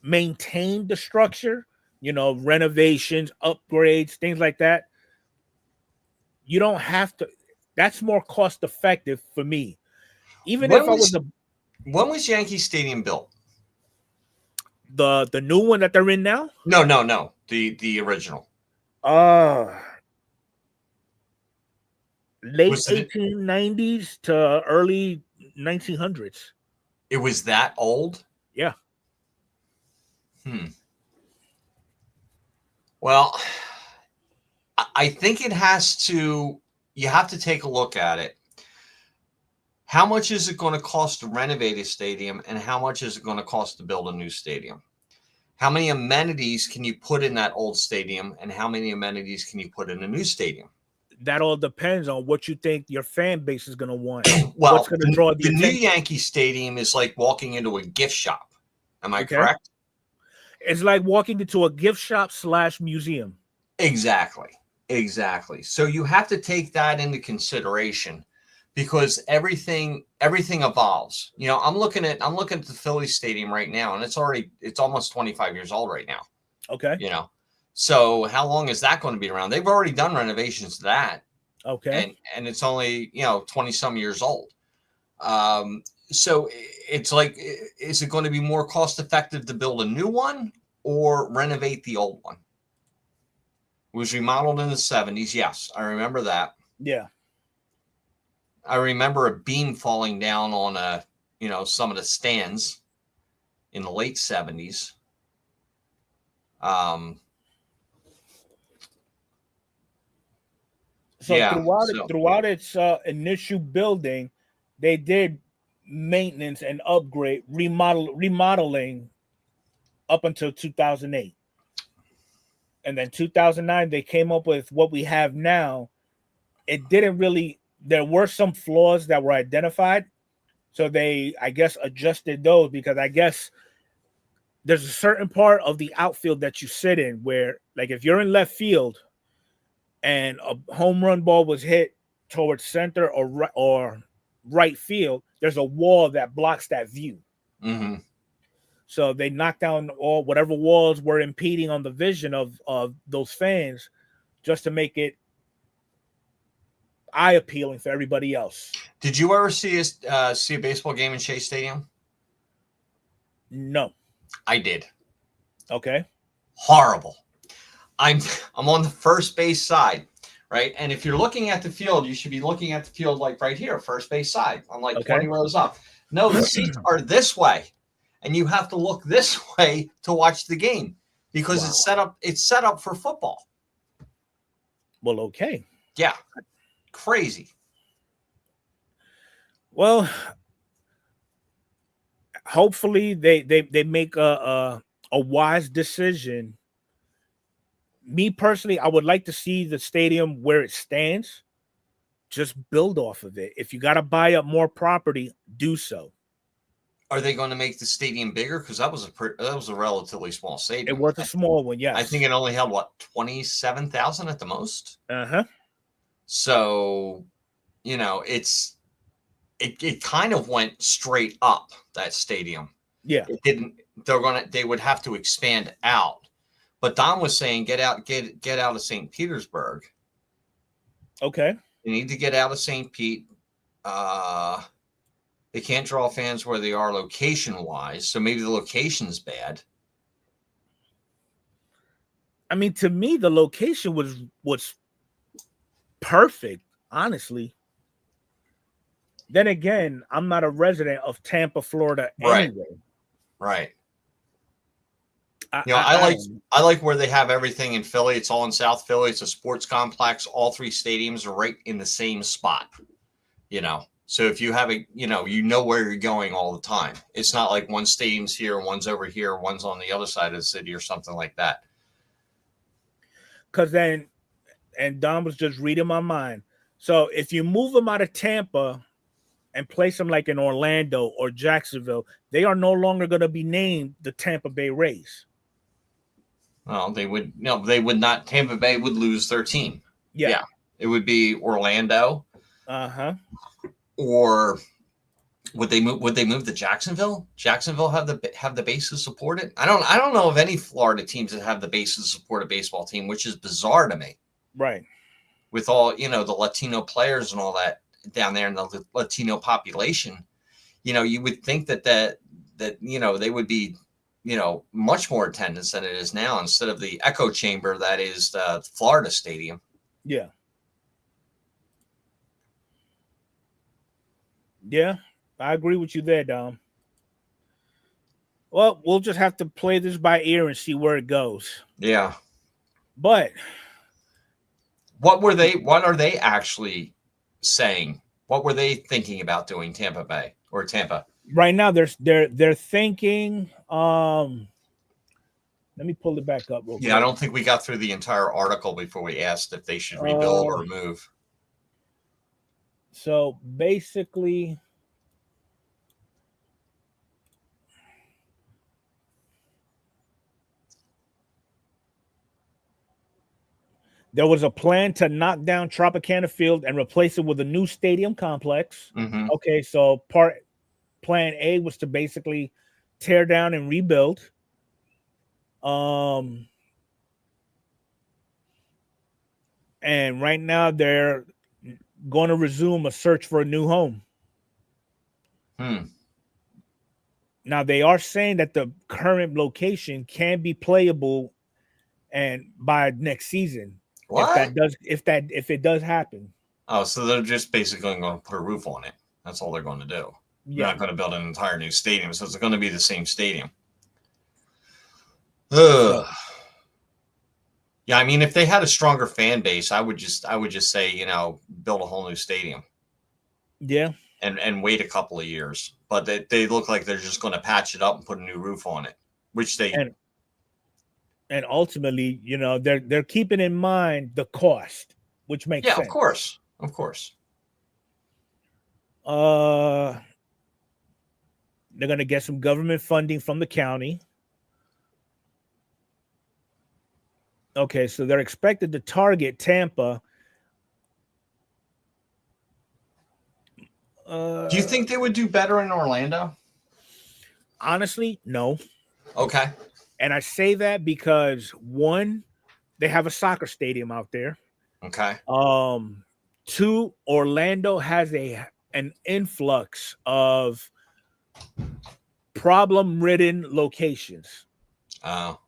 maintain the structure, renovations, upgrades, things like that, you don't have to. That's more cost effective for me. Even when was Yankee Stadium built? The new one that they're in now? No. The original. Late 1890s to early 1900s. It was that old? Yeah. Well, I think you have to take a look at it. How much is it going to cost to renovate a stadium, and how much is it going to cost to build a new stadium? How many amenities can you put in that old stadium, and how many amenities can you put in a new stadium? That all depends on what you think your fan base is going to want. Well, what's going to draw the new Yankee Stadium is like walking into a gift shop. Am I correct? It's like walking into a gift shop / museum. Exactly. So you have to take that into consideration, because everything evolves. I'm looking at the Phillies stadium right now, and it's almost 25 years old right now. Okay. So how long is that going to be around? They've already done renovations to that. Okay. And it's only, 20 some years old. So it's like, is it going to be more cost effective to build a new one or renovate the old one? It was remodeled in the 70s. Yes, I remember that. Yeah. I remember a beam falling down on some of the stands in the late 70s. Throughout its initial building, they did maintenance and remodeling up until 2008. And then 2009, they came up with what we have now. There were some flaws that were identified. So they, I guess, adjusted those, because I guess there's a certain part of the outfield that you sit in where, like, if you're in left field and a home run ball was hit towards center or right field, there's a wall that blocks that view. Mm-hmm. So they knocked down whatever walls were impeding on the vision of those fans, just to make it eye appealing for everybody else. Did you ever see a baseball game in Shea Stadium? No. I did. Okay. Horrible. I'm on the first base side. right? And if you're looking at the field, you should be looking at the field like right here, first base side, on like 20 rows up. No, the seats are this way, and you have to look this way to watch the game because it's set up for football. Well, okay. Yeah. Crazy. Well, hopefully they make a wise decision. Me personally, I would like to see the stadium where it stands. Just build off of it. If you got to buy up more property, do so. Are they going to make the stadium bigger? Because that was a relatively small stadium. It was a small one, yes. I think it only held 27,000 at the most. So, it kind of went straight up, that stadium. Yeah, it didn't. They would have to expand out. But Don was saying, get out of St. Petersburg. Okay. You need to get out of St. Pete. They can't draw fans where they are location-wise, so maybe the location's bad. I mean, to me, the location was perfect, honestly. Then again, I'm not a resident of Tampa, Florida, anyway. Right. I like where they have everything in Philly. It's all in South Philly. It's a sports complex. All three stadiums are right in the same spot. So if you have you know where you're going all the time. It's not like one stadium's here, one's over here, one's on the other side of the city or something like that. Because then, and Don was just reading my mind. So if you move them out of Tampa and place them like in Orlando or Jacksonville, they are no longer going to be named the Tampa Bay Rays. Well, they would not. Tampa Bay would lose their team. Yeah. It would be Orlando. Or would they move to Jacksonville? Jacksonville have the base to support it. I don't know of any Florida teams that have the base to support a baseball team, which is bizarre to me. Right. With all the Latino players and all that down there in the Latino population, you would think that they would be much more attendance than it is now, instead of the echo chamber that is the Florida stadium. Yeah. Yeah, I agree with you there, Dom. Well, we'll just have to play this by ear and see where it goes. Yeah. But what are they actually saying? What were they thinking about doing, Tampa Bay or Tampa? Right now they're thinking, let me pull it back up real quick. I don't think we got through the entire article before we asked if they should rebuild or move. So basically, there was a plan to knock down Tropicana Field and replace it with a new stadium complex. Okay, so plan A was to basically tear down and rebuild. And right now they're going to resume a search for a new home. Now they are saying that the current location can be playable and by next season. What? If it does happen. Oh, so they're just basically going to put a roof on it. That's all they're going to do. They're not going to build an entire new stadium, so it's going to be the same stadium. Ugh. Yeah, I mean, if they had a stronger fan base, I would just say, build a whole new stadium. Yeah. And wait a couple of years. But they look like they're just going to patch it up and put a new roof on it, which they. And ultimately, they're keeping in mind the cost, which makes sense. Of course. They're going to get some government funding from the county. Okay, so they're expected to target Tampa. Do you think they would do better in Orlando? Honestly, no. Okay. And I say that because, one, they have a soccer stadium out there. Okay. Two, Orlando has an influx of problem-ridden locations. Oh.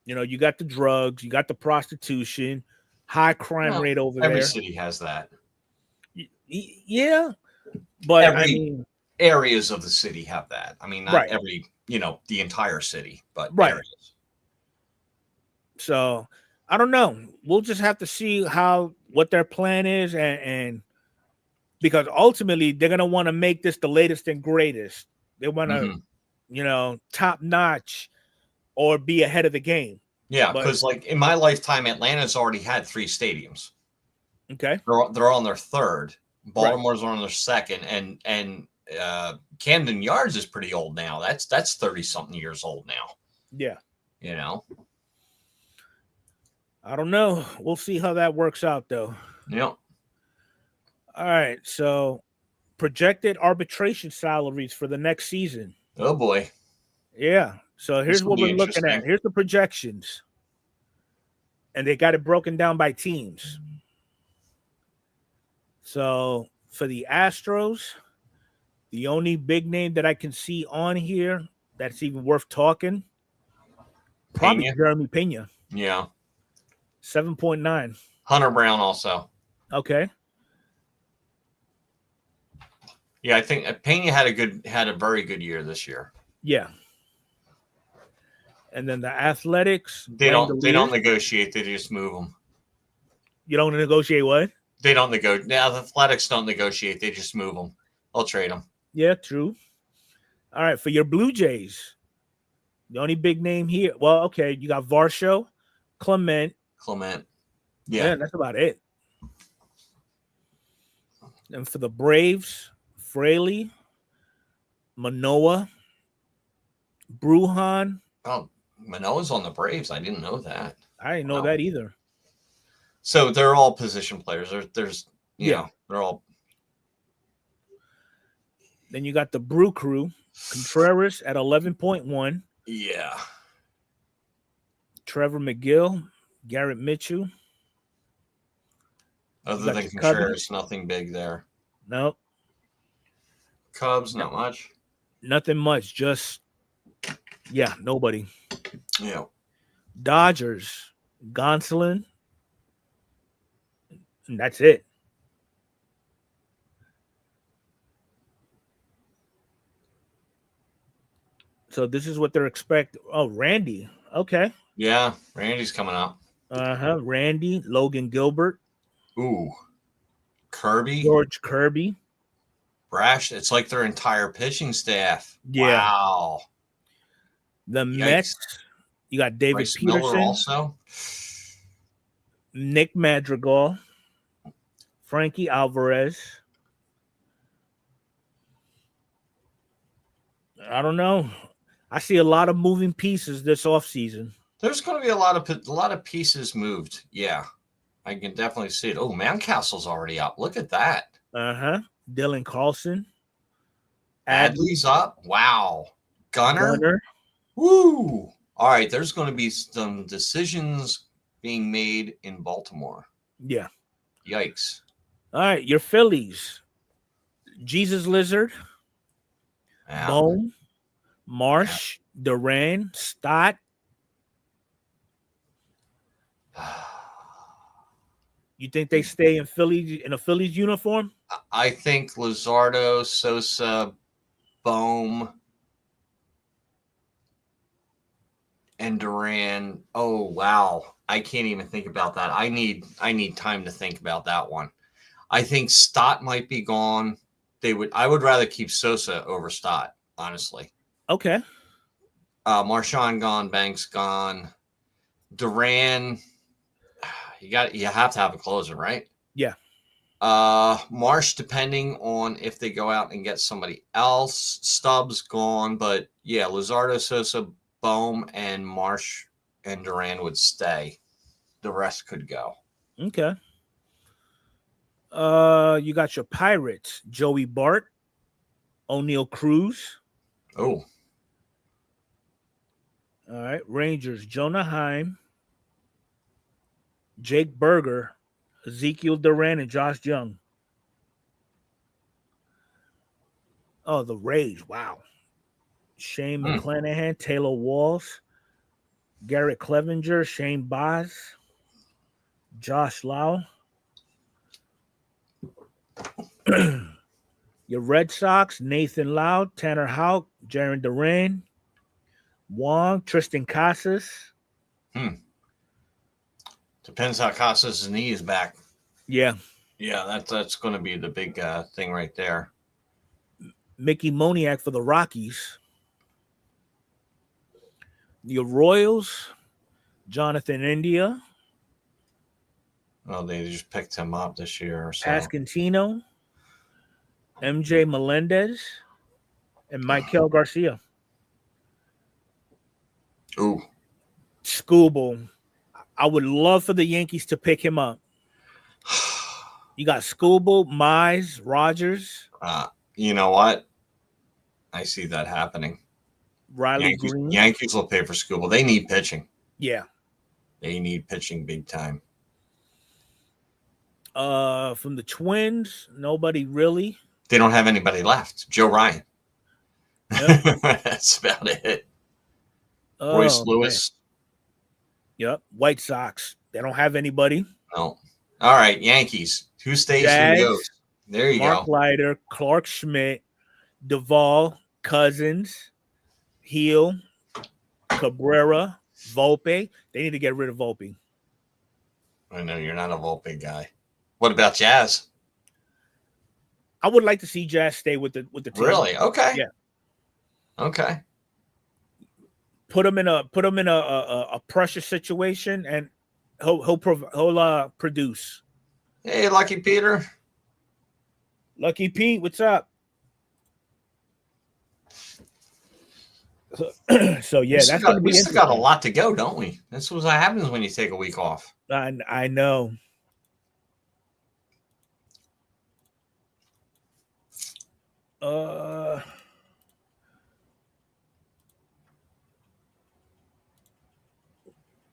You got the drugs, you got the prostitution, high crime Well, rate over every there. city has that. Yeah, but I Every mean, areas of the city have that. I mean, not right, every, the entire city, but right. areas. So I don't know. We'll just have to see what their plan is, and because ultimately they're gonna want to make this the latest and greatest. They want to, top notch or be ahead of the game. Yeah, But because like in my lifetime, Atlanta's already had 3 stadiums. okay, They're on their third. right. Baltimore's on their second, and Camden Yards is pretty old now. That's 30 something years old now. Yeah. You know. I don't know. We'll see how that works out, though. Yep. All right. So, projected arbitration salaries for the next season. Oh boy. Yeah. So, This here's will what be we're looking at. interesting. Here's the projections. And they got it broken down by teams. So, for the Astros, the only big name that I can see on here that's even worth talking, probably Pena? Jeremy Pena. Yeah. 7.9. Hunter Brown also. Okay. Yeah, I think Pena had a very good year this year. Yeah. And then the Athletics, They don't Langoliers. negotiate. They just move them. You don't negotiate what? They don't negotiate. Now the Athletics don't negotiate. They just move them. They'll trade them. Yeah, true. All right, for your Blue Jays, the only big name here. Well, okay, you got Varsho, Clement. Yeah. That's about it. And for the Braves, Fraley, Manoah, Bruhan. Oh, Manoah's on the Braves. I didn't know that. I didn't know that either. So they're all position players. There's they're all. Then you got the Brew Crew, Contreras at 11.1. Yeah. Trevor McGill, Garrett Mitchell. Other than Contreras, nothing big there. Nope. Cubs, not much. Nothing much. Just, nobody. Yeah. Dodgers, Gonsolin. And that's it. So this is what they're expecting. Oh, Randy. Okay. Yeah, Randy's coming up. Randy, Logan Gilbert. Ooh. Kirby. George Kirby. Brash. It's like their entire pitching staff. Yeah. Wow. The Mets. You got David Bryce Peterson. Miller also. Nick Madrigal. Frankie Alvarez. I don't know. I see a lot of moving pieces this offseason. There's going to be a lot of pieces moved. Yeah, I can definitely see it. Oh, Mountcastle's already up. Look at that. Dylan Carlson. Adley's up. Wow. Gunner. Woo. All right. There's going to be some decisions being made in Baltimore. Yeah. Yikes. All right. Your Phillies. Jesus Lizard. Bowman. Marsh. Duran. Stott. You think they stay in a Phillies uniform? I think Luzardo, Sosa, Bohm, and Duran. Oh wow. I can't even think about that. I need time to think about that one. I think Stott might be gone. I would rather keep Sosa over Stott, honestly. Okay. Marchand gone, Banks gone. Duran, you have to have a closer, right? Yeah. Marsh, depending on if they go out and get somebody else. Stubbs gone, but yeah, Luzardo, Sosa, Bohm, and Marsh and Duran would stay. The rest could go. Okay. You got your Pirates, Joey Bart, O'Neal Cruz. Oh. All right. Rangers, Jonah Heim, Jake Berger, Ezekiel Duran, and Josh Jung. Oh, the Rays. Wow. Shane McClanahan, Taylor Walls, Garrett Clevenger, Shane Baz, Josh Lau. Your Red Sox, Nathan Lau, Tanner Houck, Jaron Duran, Wong, Tristan Casas. Depends how Casas' knee is back. Yeah. Yeah, that's going to be the big thing right there. Mickey Moniak for the Rockies. Your Royals, Jonathan India. Oh, they just picked him up this year. So. Pascantino, MJ Melendez, and Michael Garcia. Ooh. Scooble. I would love for the Yankees to pick him up. You got Scooble, Mize, Rogers. You know what? I see that happening. Riley Green. Yankees will pay for Scooble. They need pitching. Yeah. They need pitching big time. From the Twins, nobody really. They don't have anybody left. Joe Ryan. Yep. That's about it. Royce Lewis. Man. Yep. White Sox. They don't have anybody. No. All right. Yankees. Who stays? Jazz, who goes? There you Mark go. Leiter, Clark Schmidt, Duvall, Cousins, Heel, Cabrera, Volpe. They need to get rid of Volpe. I know you're not a Volpe guy. What about Jazz? I would like to see Jazz stay with the team. Really? Okay. Yeah. Okay. Put him in a pressure situation, and he'll produce. Hey, Lucky Peter. Lucky Pete, what's up? So yeah, that's going to be. We still got a lot to go, don't we? That's what happens when you take a week off. I know.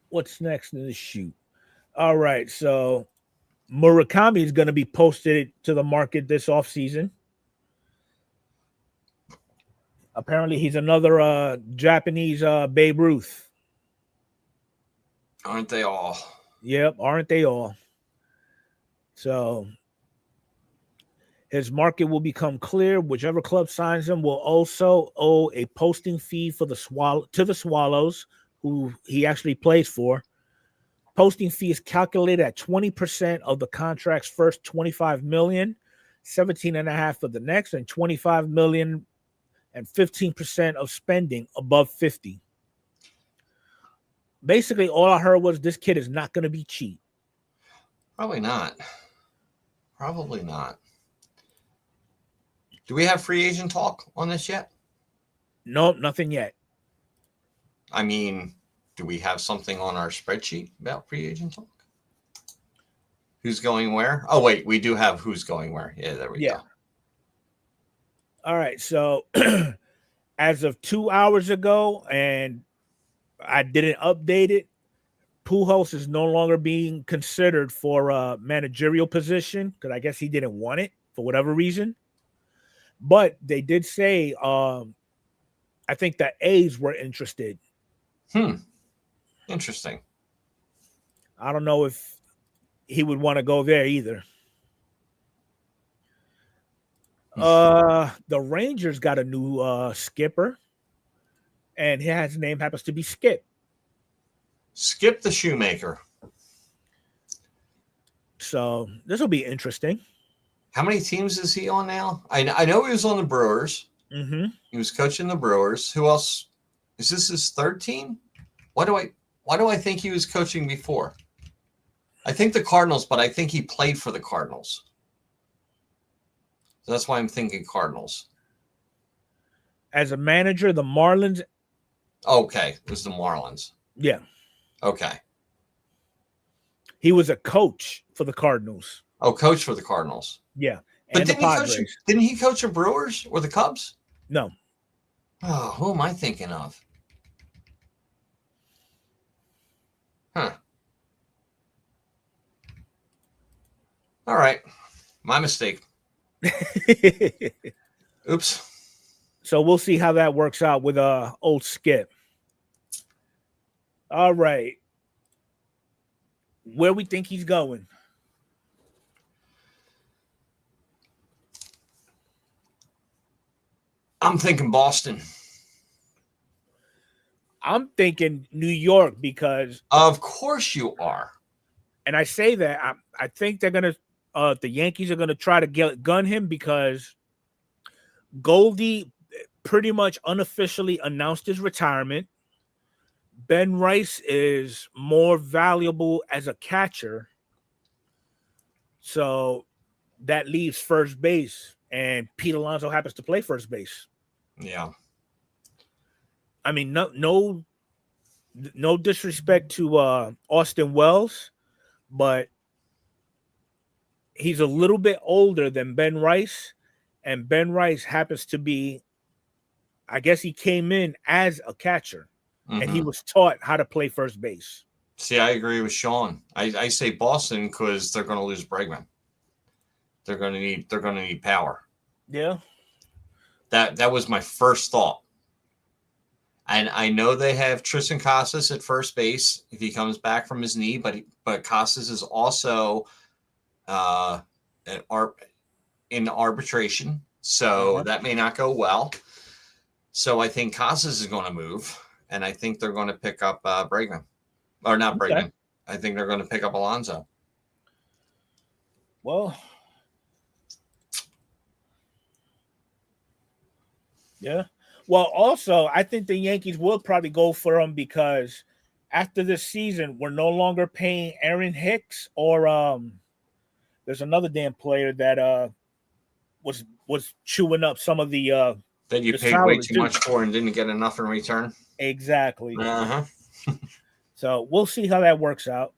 What's next in the shoot? All right, so Murakami is going to be posted to the market this offseason. Apparently, he's another Japanese Babe Ruth. Aren't they all? Yep, aren't they all? So his market will become clear. Whichever club signs him will also owe a posting fee for the Swallows, who he actually plays for. Posting fee is calculated at 20% of the contract's first $25 million, 17.5 for the next, and $25 million and 15% of spending above 50. Basically, all I heard was this kid is not going to be cheap. Probably not. Probably not. Do we have free agent talk on this yet? Nope, nothing yet. I mean, do we have something on our spreadsheet about free agent talk? Who's going where? Oh, wait, we do have who's going where. Yeah, there we go. All right, so as of 2 hours ago, and I didn't update it, Pujols is no longer being considered for a managerial position because I guess he didn't want it for whatever reason. But they did say, I think the A's were interested. Interesting. I don't know if he would want to go there either. The Rangers got a new skipper, and his name happens to be Skip. Skip the Shoemaker. So this will be interesting. How many teams is he on now? I know he was on the Brewers. Mm-hmm. He was coaching the Brewers. Who else? Is this his third team? Why do I think he was coaching before? I think the Cardinals, but I think he played for the Cardinals. So that's why I'm thinking Cardinals. As a manager, the Marlins. Okay, it was the Marlins. Yeah. Okay. He was a coach for the Cardinals. Oh, coach for the Cardinals. Yeah. But didn't he coach the Brewers or the Cubs? No. Oh, who am I thinking of? Huh. All right. My mistake. Oops. So we'll see how that works out with old Skip. All right. where we think he's going. I'm thinking Boston. I'm thinking New York because, of course you are. And I say that I think they're gonna, the Yankees are gonna try to gun him because Goldie pretty much unofficially announced his retirement. Ben Rice is more valuable as a catcher, so that leaves first base, and Pete Alonso happens to play first base. Yeah. I mean, no disrespect to Austin Wells, but he's a little bit older than Ben Rice, and Ben Rice happens to be, I guess he came in as a catcher, and he was taught how to play first base. See, I agree with Sean. I say Boston because they're going to lose Bregman. They're going to need power. Yeah. That was my first thought. And I know they have Tristan Casas at first base if he comes back from his knee, but Casas is also in arbitration, so that may not go well. So I think Casas is going to move, and I think they're going to pick up Bregman. Or not Bregman. I think they're going to pick up Alonso. Well, yeah. Well, also, I think the Yankees will probably go for him because after this season, we're no longer paying Aaron Hicks or there's another damn player that was chewing up some of the that you paid way too much for and didn't get enough in return. Exactly. So we'll see how that works out.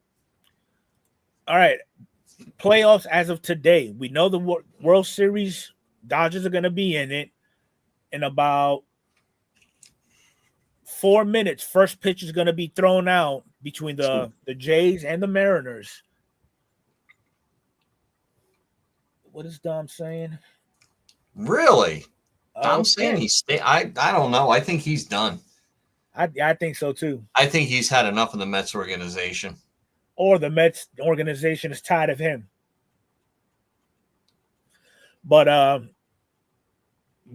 All right. Playoffs as of today. We know the World Series, Dodgers are going to be in it in about 4 minutes. First pitch is going to be thrown out between the Jays and the Mariners. What is Dom saying? Really? Dom's saying he's I don't know. I think he's done. I think so too. I think he's had enough of the Mets organization. Or the Mets organization is tired of him. But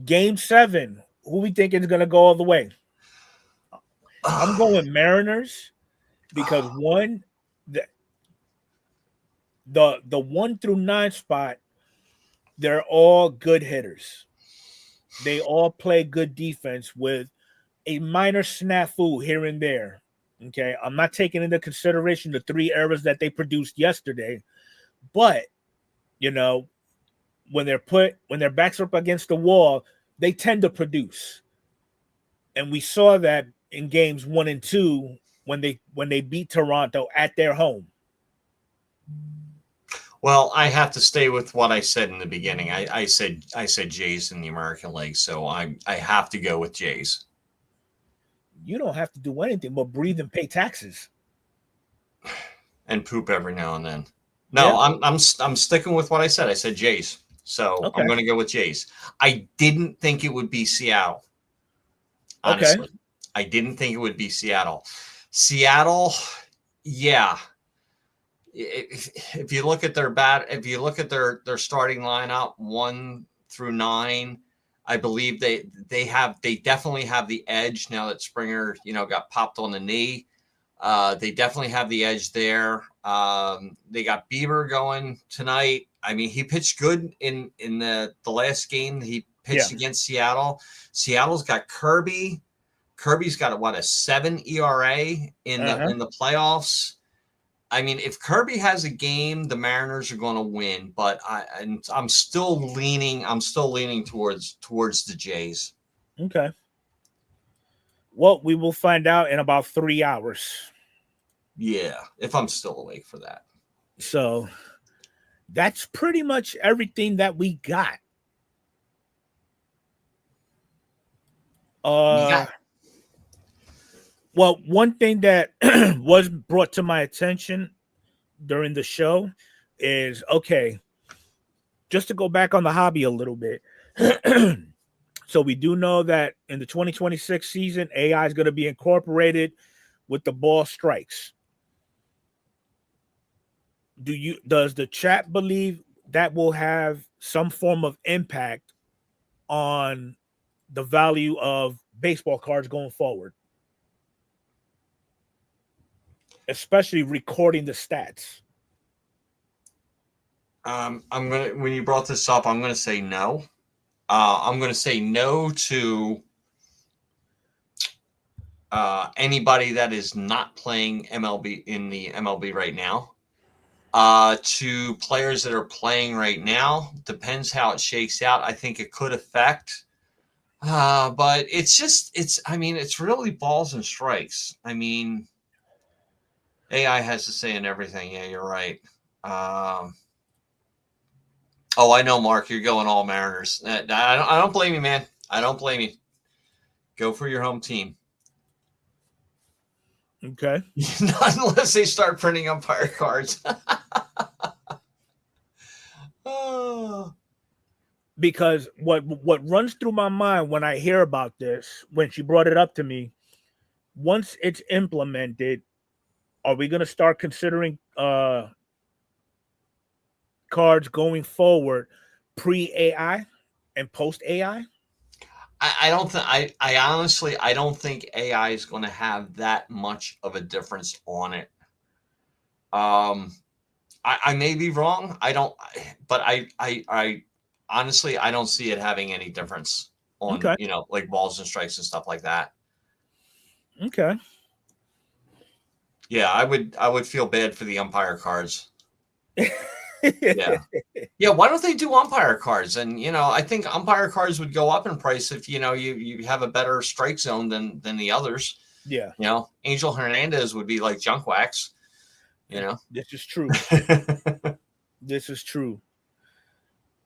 Game 7, who we think is going to go all the way? I'm going Mariners because one, the 1 through 9 spot, they're all good hitters. They all play good defense with a minor snafu here and there. Okay, I'm not taking into consideration the 3 errors that they produced yesterday, but you know, when their backs are up against the wall, they tend to produce, and we saw that in games 1 and 2 when they beat Toronto at their home. Well, I have to stay with what I said in the beginning. I said Jays in the American League, so I have to go with Jays. You don't have to do anything but breathe and pay taxes. And poop every now and then. No, yeah. I'm sticking with what I said. I said Jays. So I'm going to go with Jays. I didn't think it would be Seattle. Honestly. Okay. I didn't think it would be Seattle. Seattle, yeah. If you look at their their starting lineup 1 through 9, I believe they definitely have the edge now that Springer, got popped on the knee. They definitely have the edge there. They got Bieber going tonight. I mean, he pitched good in the last game he pitched against Seattle. Seattle's got Kirby. Kirby's got a 7 ERA in the playoffs. I mean, if Kirby has a game, the Mariners are going to win. But I'm still leaning towards the Jays. Okay. Well, we will find out in about 3 hours. Yeah, if I'm still awake for that. So that's pretty much everything that we got. Well, one thing that was brought to my attention during the show is, just to go back on the hobby a little bit. So we do know that in the 2026 season, AI is going to be incorporated with the ball strikes. does the chat believe that will have some form of impact on the value of baseball cards going forward, especially recording the stats? When you brought this up, I'm gonna say no. I'm gonna say no to anybody that is not playing MLB in the MLB right now. To players that are playing right now, depends how it shakes out. I think it could affect, but it's really balls and strikes. I mean, AI has to say in everything. Yeah, you're right. Oh, I know, Mark. You're going all Mariners. I don't blame you, man. I don't blame you. Go for your home team. Okay. Not unless they start printing umpire cards. Oh. Because what runs through my mind when I hear about this, when she brought it up to me, once it's implemented, are we going to start considering cards going forward pre-AI and post-AI? I don't think I honestly I don't think AI is going to have that much of a difference on it. I may be wrong. I don't, but I honestly I don't see it having any difference on like balls and strikes and stuff like that. Okay. Yeah, I would feel bad for the umpire cards. Yeah. Why don't they do umpire cards? And I think umpire cards would go up in price if you have a better strike zone than the others. Yeah. Angel Hernandez would be like junk wax. This is true. This is true.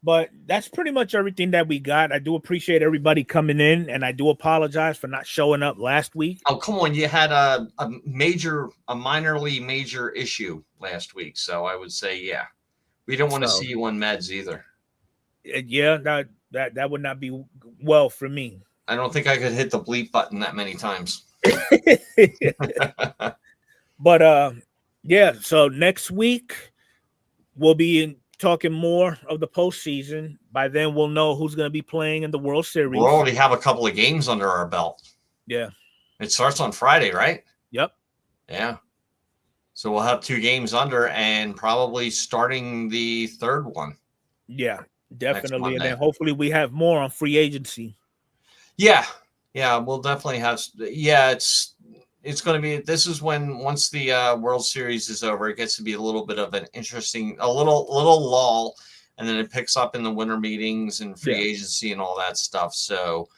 But that's pretty much everything that we got. I do appreciate everybody coming in, and I do apologize for not showing up last week. Oh, come on. You had a minorly major issue last week. So I would say, yeah, we don't want to see you on meds either. Yeah, that would not be well for me. I don't think I could hit the bleep button that many times. But yeah, so next week we'll be talking more of the postseason. By then we'll know who's going to be playing in the World Series. We'll already have a couple of games under our belt. Yeah. It starts on Friday, right? Yep. Yeah. So we'll have 2 games under and probably starting the third one. Yeah, definitely. And then hopefully we have more on free agency. Yeah. Yeah, we'll definitely have. Yeah, it's going to be. This is when once the World Series is over, it gets to be a little bit of an interesting, a little lull, and then it picks up in the winter meetings and free agency and all that stuff. So,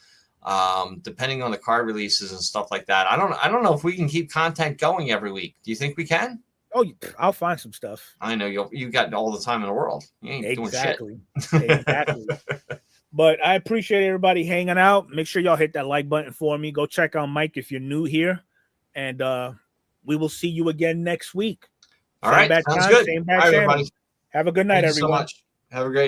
depending on the card releases and stuff like that, I don't know if we can keep content going every week. Do you think we can? Oh, I'll find some stuff. I know you got all the time in the world. You ain't doing shit. Exactly. But I appreciate everybody hanging out. Make sure y'all hit that like button for me. Go check out Mike if you're new here. And we will see you again next week. All right. Sounds good. Same bad channel. Everybody. Have a good night, everyone. Thank you so much. Have a great